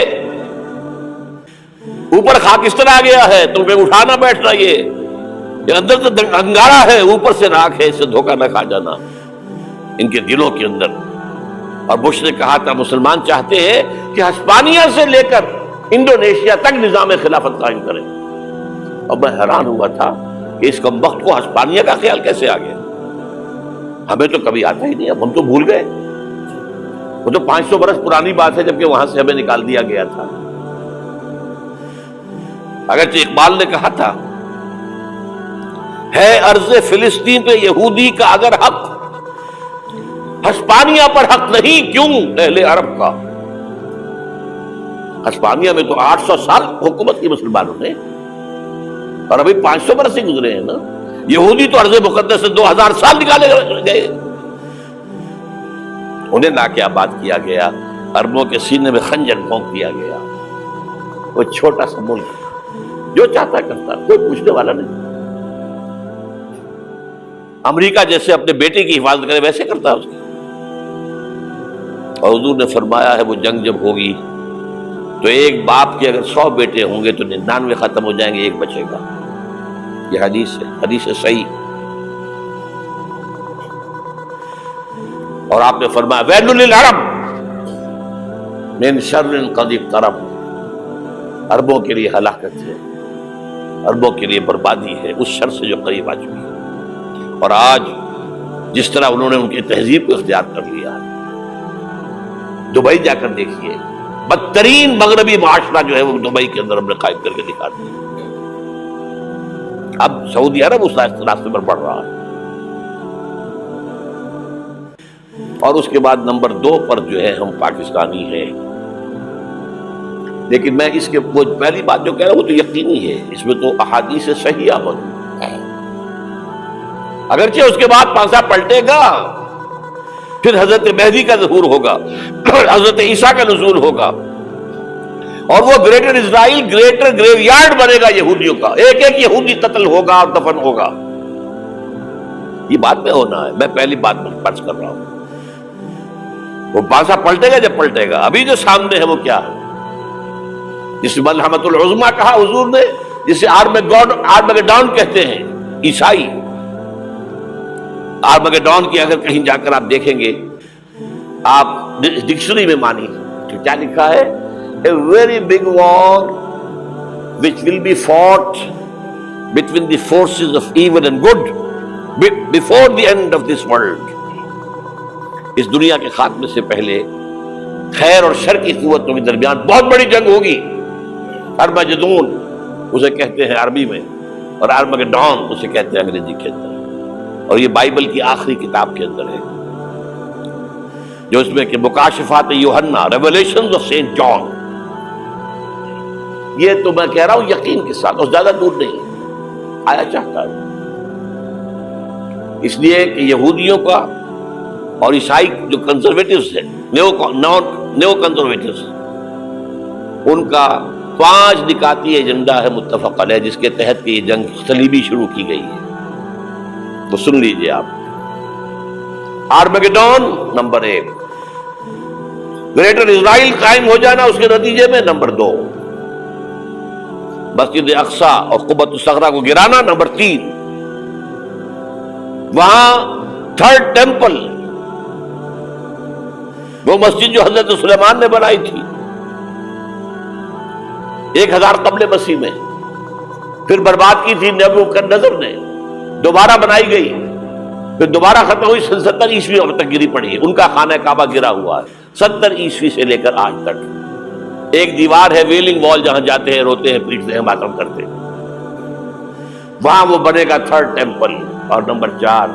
اوپر خاکستر آ گیا ہے، تمہیں اٹھانا بیٹھنا، یہ اندر تو انگارہ ہے، اوپر سے راکھ ہے، اس سے دھوکہ نہ کھا جانا ان کے دلوں کے اندر. اور بش نے کہا تھا مسلمان چاہتے ہیں کہ ہسپانیہ سے لے کر انڈونیشیا تک نظام خلافت قائم کریں. اور میں حیران ہوا تھا کہ اس کمبخت کو ہسپانیہ کا خیال کیسے آ گیا. ہمیں تو کبھی آتا ہی نہیں، اب ہم تو بھول گئے. وہ تو 500 برس پرانی بات ہے جبکہ وہاں سے ہمیں نکال دیا گیا تھا. اگرچہ اقبال نے کہا تھا ہے ارض فلسطین پہ یہودی کا اگر حق، ہسپانیہ پر حق نہیں کیوں اہل عرب کا. ہسپانیہ میں تو 800 سال حکومت کی مسلمانوں نے، اور ابھی 500 برس سے گزرے ہیں نا. یہودی تو ارض مقدس سے 2000 سال نکالے گئے. انہیں لا کے آباد کیا گیا، عربوں کے سینے میں خنجر پھونک دیا گیا. وہ چھوٹا سا ملک جو چاہتا کرتا، کوئی پوچھنے والا نہیں. امریکہ جیسے اپنے بیٹے کی حفاظت کرے ویسے کرتا اس کی. اور حضور نے فرمایا ہے وہ جنگ جب ہوگی تو ایک باپ کے اگر 100 بیٹے ہوں گے تو 99 ختم ہو جائیں گے، ایک بچے گا. یہ حدیث ہے، حدیث ہے صحیح. اور آپ نے فرمایا ویل للعرب من شر قد اقترب. عربوں کے لیے ہلاکت ہے، عربوں کے لیے بربادی ہے اس شر سے جو قریب آ چکی ہے. اور آج جس طرح انہوں نے ان کی تہذیب کو اختیار کر لیا ہے، دبئی جا کر دیکھیے، بدترین مغربی معاشرہ جو ہے وہ دبئی کے اندر ہم نے قائم کر کے دکھا دیا. اب سعودی عرب اس راستے پر بڑھ رہا ہے. اور اس کے بعد نمبر 2 پر جو ہے ہم پاکستانی ہیں. لیکن میں اس کے وہ پہلی بات جو کہہ رہا ہوں وہ تو یقینی ہے، اس میں تو احادیث صحیحہ موجود ہے. اگرچہ اس کے بعد پانسا پلٹے گا، پھر حضرت مہدی کا ظہور ہوگا، حضرت عیسیٰ کا نزول ہوگا، اور وہ گریٹر اسرائیل گریٹر گریو یارڈ بنے گا یہودیوں کا. ایک ایک یہودی قتل ہوگا اور دفن ہوگا. یہ بات میں ہونا ہے، میں پہلی بات فرض کر رہا ہوں. وہ پانسا پلٹے گا جب پلٹے گا. ابھی جو سامنے ہے وہ کیا ہے؟ جس ملحمۃ العظمیٰ کہا حضور نے، جسے آرمگیڈون کہتے ہیں عیسائی. آرمگیڈون کی اگر کہیں جا کر آپ دیکھیں گے، آپ ڈکشنری میں مانی تو کیا لکھا ہے؟ A very big war which will be fought between the forces of evil and good before the end of this world. اس دنیا کے خاتمے سے پہلے خیر اور شر کی قوتوں کے درمیان بہت بڑی جنگ ہوگی. ارمجدون اسے کہتے ہیں عربی میں، اور آرمگیڈون اسے کہتے ہیں انگریزی کے اندر. اور یہ بائبل کی آخری کتاب کے اندر ہے، جو اس میں کہ مکاشفات یوحنا، ریویلیشنز آف سینٹ جان. یہ تو میں کہہ رہا ہوں یقین کے ساتھ، اور زیادہ دور نہیں آیا چاہتا ہے. اس لیے کہ یہودیوں کا اور عیسائی جو کنزرویٹوز ہیں، نیو کنزرویٹوز، ان کا 5 نکاتی ایجنڈا ہے متفق علیہ، جس کے تحت یہ جنگ صلیبی شروع کی گئی ہے. وہ سن لیجئے آپ. آرمگیڈون نمبر 1، گریٹر اسرائیل قائم ہو جانا اس کے نتیجے میں نمبر 2، مسجد اقصیٰ اور قبۃ الصخرہ کو گرانا نمبر 3، وہاں 3rd ٹیمپل، وہ مسجد جو حضرت سلیمان نے بنائی تھی 1000 قبل مسیح میں، پھر برباد کی تھی نیبوکدنیزر نے، دوبارہ بنائی گئی، پھر دوبارہ ختم ہوئی 70 عیسوی تک گری پڑی ہے. ان کا خانہ کعبہ گرا ہوا ہے 70 عیسوی سے لے کر آج تک. ایک دیوار ہے ویلنگ وال، جہاں جاتے ہیں، روتے ہیں، پیٹتے ہیں، ماتم کرتے ہیں. وہاں وہ بنے گا 3rd ٹیمپل. اور نمبر 4،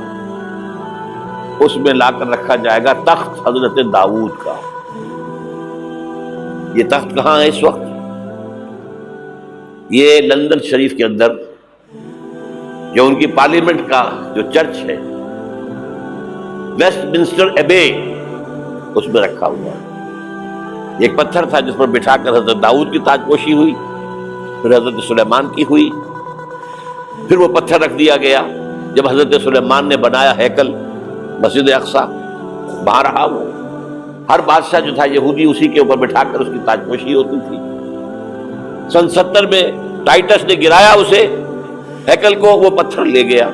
اس میں لا کر رکھا جائے گا تخت حضرت داؤد کا. یہ تخت کہاں ہے اس وقت؟ یہ لندن شریف کے اندر جو ان کی پارلیمنٹ کا جو چرچ ہے، ویسٹ منسٹر ایبے، اس میں رکھا ہوا ہے. ایک پتھر تھا جس پر بٹھا کر حضرت داؤد کی تاج پوشی ہوئی، پھر حضرت سلیمان کی ہوئی، پھر وہ پتھر رکھ دیا گیا، جب حضرت سلیمان نے بنایا ہیکل مسجد اقصی، وہاں رہا وہ، ہر بادشاہ جو تھا یہودی اسی کے اوپر بٹھا کر اس کی تاجپوشی ہوتی تھی۔ سن 70 میں ٹائٹس نے گرایا اسے ہیکل کو، وہ پتھر لے گیا،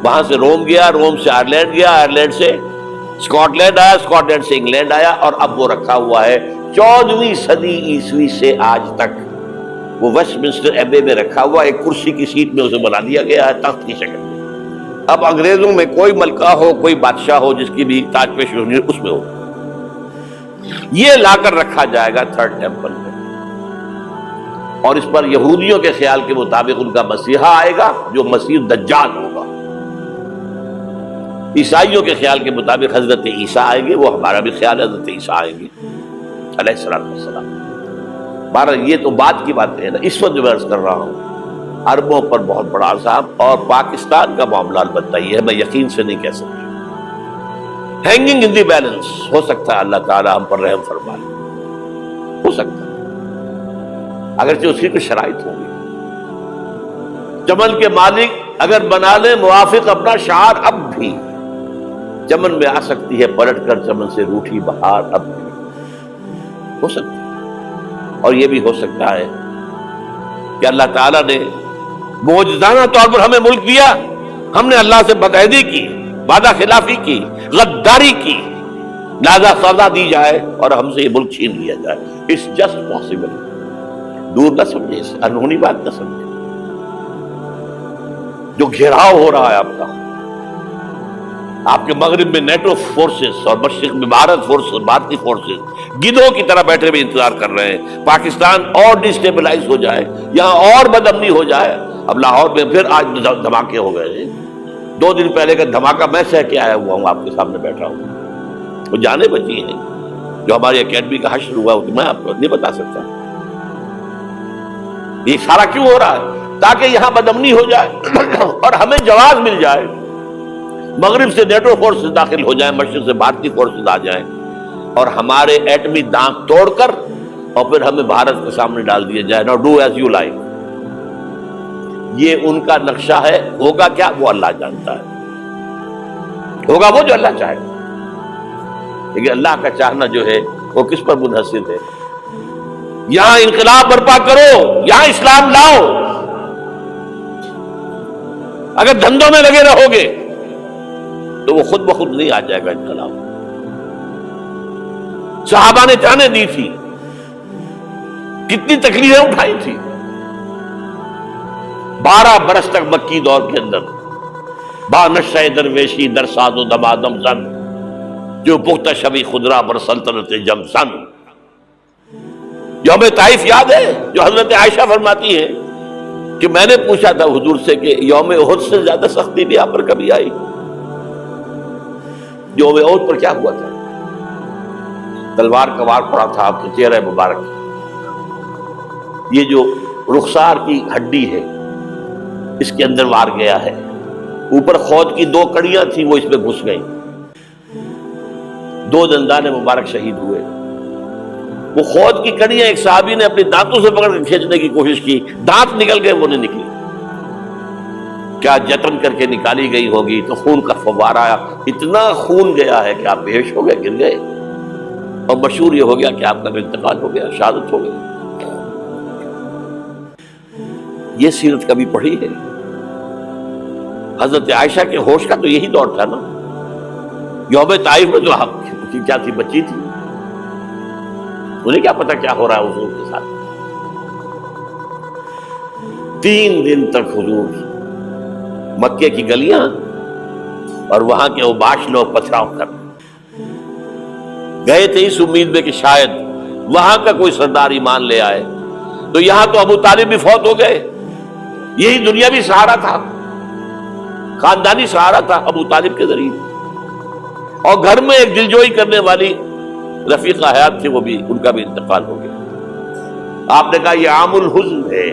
وہاں سے روم گیا، روم سے آئرلینڈ گیا، آئرلینڈ سے اسکاٹ لینڈ آیا، اسکاٹ لینڈ سے انگلینڈ آیا، اور اب وہ رکھا ہوا ہے 14ویں صدی عیسوی سے آج تک وہ ویسٹ منسٹر ایبے میں رکھا ہوا، ایک کرسی کی سیٹ میں اسے بنا دیا گیا ہے تخت کی شکل میں۔ اب انگریزوں میں کوئی ملکہ ہو، کوئی بادشاہ ہو جس کی بھی تاج پوشی ہونی ہے، اس میں ہو، یہ لا کر رکھا جائے گا تھرڈ ٹیمپل میں، اور اس پر یہودیوں کے خیال کے مطابق ان کا مسیحا آئے گا جو مسیح دجال ہوگا، عیسائیوں کے خیال کے مطابق حضرت عیسیٰ آئیں گے، وہ ہمارا بھی خیال ہے حضرت عیسیٰ آئیں گے علیہ السلام۔ بہرحال یہ تو بعد کی باتیں ہیں نا، اس وقت جو میں عرض کر رہا ہوں عربوں پر بہت بڑا عذاب، اور پاکستان کا معاملہ البتہ یہ ہے، میں یقین سے نہیں کہہ سکتا، ہینگنگ ان دی بیلنس، ہو سکتا ہے اللہ تعالیٰ ہم پر رحم فرما لے، ہو سکتا ہے، اگرچہ اس کی کوئی شرائط ہوگی۔ چمن کے مالک اگر بنا لیں موافق اپنا شعار، اب بھی چمن میں آ سکتی ہے پلٹ کر چمن سے روٹھی بہار، اب بھی ہو سکتا ہے۔ اور یہ بھی ہو سکتا ہے کہ اللہ تعالیٰ نے معجزانہ طور پر ہمیں ملک دیا، ہم نے اللہ سے بدعہدی کی، وعدہ خلافی کی، غداری کی، لہذا سزا دی جائے اور ہم سے یہ ملک چھین لیا جائے۔ اٹس جسٹ پاسبل، دور نہ سمجھے، اس انہونی بات نہ سمجھے۔ جو گھیراؤ ہو رہا ہے آپ کے مغرب میں نیٹو فورسز اور مشرق میں بھارتی فورسز گدھوں کی طرح بیٹھے ہوئے انتظار کر رہے ہیں پاکستان اور ڈسٹیبلائز ہو جائے، یہاں اور بدامنی ہو جائے۔ اب لاہور میں پھر آج دھماکے ہو گئے ہیں، 2 دن پہلے کا دھماکہ میں سہ کے آیا ہوا ہوں، آپ کے سامنے بیٹھا ہوں، وہ جانیں بچی ہیں، جو ہماری اکیڈمی کا حشر ہوا وہ میں آپ کو نہیں بتا سکتا۔ یہ سارا کیوں ہو رہا ہے؟ تاکہ یہاں بدامنی ہو جائے اور ہمیں جواز مل جائے، مغرب سے نیٹو فورسز داخل ہو جائیں، مشرق سے بھارتی فورسز آ جائیں اور ہمارے ایٹمی دانت توڑ کر اور پھر ہمیں بھارت کے سامنے ڈال دیا جائے۔ نو ڈو ایز یو لائک، یہ ان کا نقشہ ہے۔ ہوگا کیا وہ اللہ جانتا ہے، ہوگا وہ جو اللہ چاہے، لیکن اللہ کا چاہنا جو ہے وہ کس پر منحصر ہے؟ یہاں انقلاب برپا کرو، یہاں اسلام لاؤ، اگر دھندوں میں لگے رہو گے تو وہ خود بخود نہیں آ جائے گا انقلاب۔ صحابہ نے جانیں دی تھی، کتنی تکلیفیں اٹھائی تھی، 12 برس تک مکی دور کے اندر با نشہ درویشی در ساز و دمادم زن، جو پختہ شبی خدرہ بر سلطنت جم سن۔ یوم طائف یاد ہے جو حضرت عائشہ فرماتی ہے کہ میں نے پوچھا تھا حضور سے کہ یوم احد سے زیادہ سختی بھی آپ پر کبھی آئی؟ یوم احد پر کیا ہوا تھا؟ تلوار کا وار پڑا تھا آپ کے چہرہ مبارک، یہ جو رخسار کی ہڈی ہے اس کے اندر وار گیا ہے، اوپر خود کی 2 کڑیاں تھیں وہ اس میں گھس گئیں، 2 دندان مبارک شہید ہوئے۔ وہ خود کی کڑیاں ایک صحابی نے اپنے دانتوں سے پکڑ کر کھینچنے کی کوشش کی، دانت نکل گئے، وہ نہیں نکلی، کیا جتن کر کے نکالی گئی ہوگی تو خون کا فوارہ آیا، اتنا خون گیا ہے کہ آپ بے ہوش ہو گئے، گر گئے، اور مشہور یہ ہو گیا کہ آپ کا انتقال ہو گیا، شہادت ہو گئی۔ یہ سیرت کبھی پڑھی ہے؟ حضرت عائشہ کے ہوش کا تو یہی دور تھا نا، یوم طائف میں جو آپ کی کیا تھی، بچی تھی، انہیں کیا پتا کیا ہو رہا ہے حضور کے ساتھ۔ 3 دن تک حضور مکے کی گلیاں اور وہاں کے اوباش لوگ پتھراؤ کر گئے تھے اس امید میں کہ شاید وہاں کا کوئی سردار ایمان لے آئے، تو یہاں تو ابو طالب بھی فوت ہو گئے، یہی دنیاوی سہارا تھا، خاندانی سہارا تھا ابو طالب کے ذریعے، اور گھر میں ایک دلجوئی کرنے والی رفیقہ حیات تھی، وہ بھی، ان کا بھی انتقال ہو گیا۔ آپ نے کہا یہ عام الحزن ہے،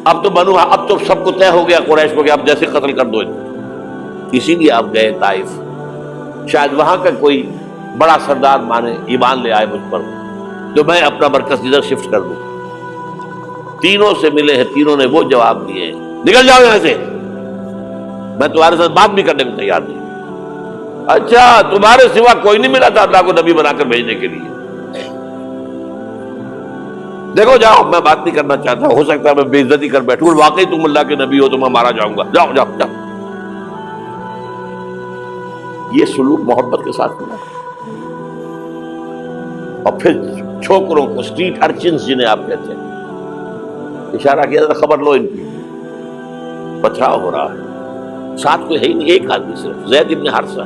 اب تو سب کو طے ہو گیا قریش کو کہ اب جیسے قتل کر دو، اسی لیے آپ گئے طائف، شاید وہاں کا کوئی بڑا سردار مانے ایمان لے آئے مجھ پر تو میں اپنا مرکز ادھر شفٹ کر دوں۔ تینوں سے ملے ہیں، تینوں نے وہ جواب دیے، نکل جاؤ یہاں سے، میں تمہارے ساتھ بات بھی کرنے کو تیار نہیں. اچھا تمہارے سوا کوئی نہیں ملا تھا اللہ کو نبی بنا کر بھیجنے کے لیے؟ دیکھو جاؤ، میں بات نہیں کرنا چاہتا، ہو سکتا ہے میں بے عزتی کر بیٹھوں، واقعی تم اللہ کے نبی ہو تو میں مارا جاؤں گا، جاؤ جاؤ جاؤ. یہ سلوک محبت کے ساتھ ملا. اور پھر چھوکروں کو، اسٹریٹ ارچنز جنہیں آپ کہتے ہیں، اشارہ کیا تھا خبر لو ان کی، پتھراؤ ہو رہا ہے. ساتھ کوئی ہے ہی نہیں، ایک آدمی صرف، زید ابن حارثہ.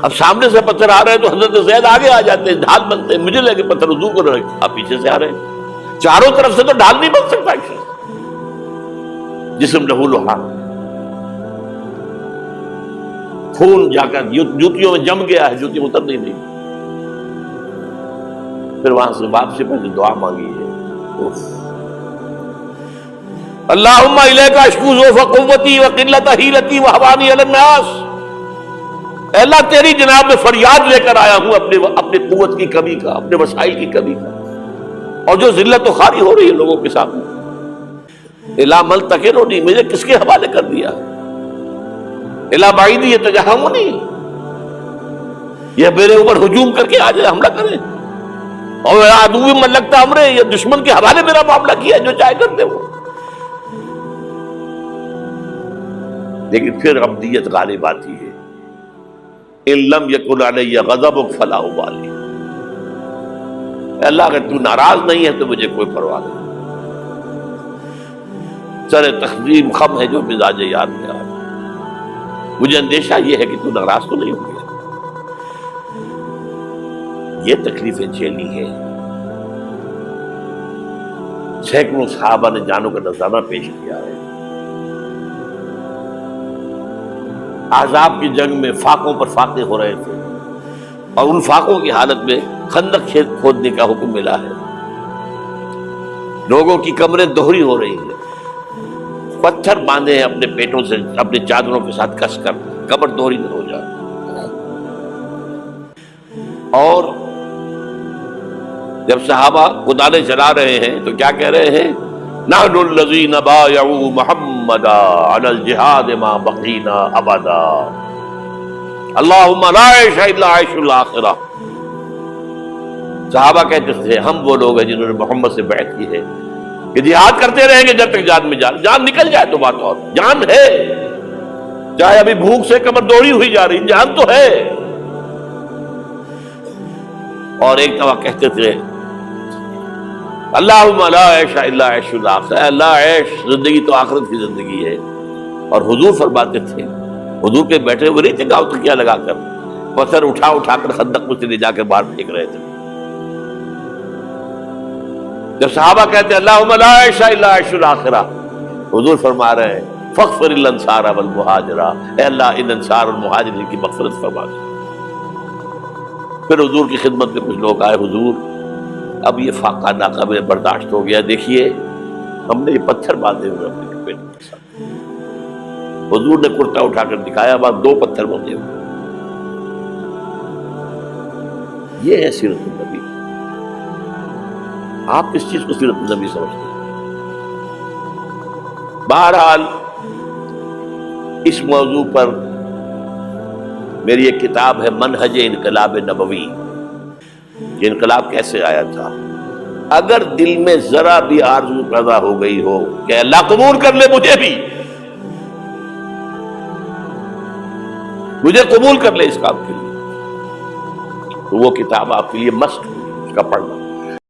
اب سامنے سے پتھر آ رہے ہیں تو حضرت زید آگے آ جاتے ہیں، ڈھال بنتے ہیں. مجھے لگے پتھر وضو کر رہے، آپ پیچھے سے آ رہے ہیں. چاروں طرف سے تو ڈھال نہیں بن سکتا جسم لہو لہا، خون جا کر جوتیوں میں جم گیا ہے، جوتی اتر نہیں دی. پھر وہاں سے واپسی پہلے دعا مانگی ہے، اللہم الیک اشکو ضعف قوتی وقلت حیلتی وہوانی علی الناس. اے اللہ تیری جناب میں فریاد لے کر آیا ہوں اپنے قوت کی کمی کا، اپنے وسائل کی کمی کا، اور جو ذلت و خواری ہو رہی ہے لوگوں کے سامنے. الا ملتقننی، مجھے کس کے حوالے کر دیا؟ الا بعیدی یتجہمنی، یہ میرے اوپر ہجوم کر کے آ جائے، حملہ کرے. اور عدو من لگتا امرے، یہ دشمن کے حوالے میرا معاملہ کیا، جو چاہے کر دے وہ. لیکن پھر عبدیت غالب آتی ہے. ان لم یکن علی غضبک فلا ابالی. اللہ اگر تو ناراض نہیں ہے تو مجھے کوئی پرواہ نہیں. سر تقدیم خم ہے جو مزاج یار میں آ. مجھے اندیشہ یہ ہے کہ تو ناراض تو نہیں ہو گیا. یہ تکلیفیں جھیلنی ہے. سینکڑوں صحابہ نے جانوں کا نذرانہ پیش کیا ہے. احزاب کی جنگ میں فاقوں پر فاقے ہو رہے تھے، اور ان فاقوں کی حالت میں خندق کھودنے کا حکم ملا ہے. لوگوں کی کمریں دوہری ہو رہی ہیں، پتھر باندھے ہیں اپنے پیٹوں سے، اپنے چادروں کے ساتھ کس کر کمر دوہری نہ ہو جائے. اور جب صحابہ کدالیں چلا رہے ہیں تو کیا کہہ رہے ہیں؟ نحن الذین بایعوا محمدا علی الجہاد ما بقینا ابدا اللہم لا عیش الا عیش الاخرہ. صحابہ کہتے تھے ہم وہ لوگ ہیں جنہوں نے محمد سے بیعت کی ہے کہ جہاد کرتے رہیں گے جب تک جان میں جان نکل جائے تو بات اور. جان ہے، چاہے ابھی بھوک سے کمر دوڑی ہوئی جا رہی، جان تو ہے. اور ایک دفعہ کہتے تھے اللہم لا عیش الا عیش الاخرہ، اللہ عیش زندگی تو آخرت کی زندگی ہے. اور حضور فرماتے تھے، حضور کے بیٹھے ہوئے نہیں تھے گاؤں تکیہ لگا کر، پتھر اٹھا اٹھا کر خندق میں سے لے جا کر باہر پھینک رہے تھے. جب صحابہ کہتے ہیں اللہم لا عیش الا عیش الاخرہ، حضور فرما رہے ہیں فاغفر الانصار والمہاجرہ، اے اللہ ان انصار اور مہاجرین کی مغفرت فرما دے. پھر حضور کی خدمت میں کچھ لوگ آئے، حضور اب یہ فاقہ ناقابل برداشت ہو گیا، دیکھیے ہم نے یہ پتھر باندھے ہوئے اپنے پیٹ کے ساتھ. حضور نے کرتا اٹھا کر دکھایا، وہاں 2 پتھر باندھے ہوئے. یہ ہے سیرت النبی. آپ کس چیز کو سیرت النبی سمجھتے ہیں؟ بہرحال اس موضوع پر میری ایک کتاب ہے منہج انقلاب نبوی، کہ انقلاب کیسے آیا تھا. اگر دل میں ذرا بھی آرزو پیدا ہو گئی ہو کہ اللہ قبول کر لے مجھے قبول کر لے اس کام کے لیے، تو وہ کتاب آپ کے لیے مسٹ ہے، اس کا پڑھنا.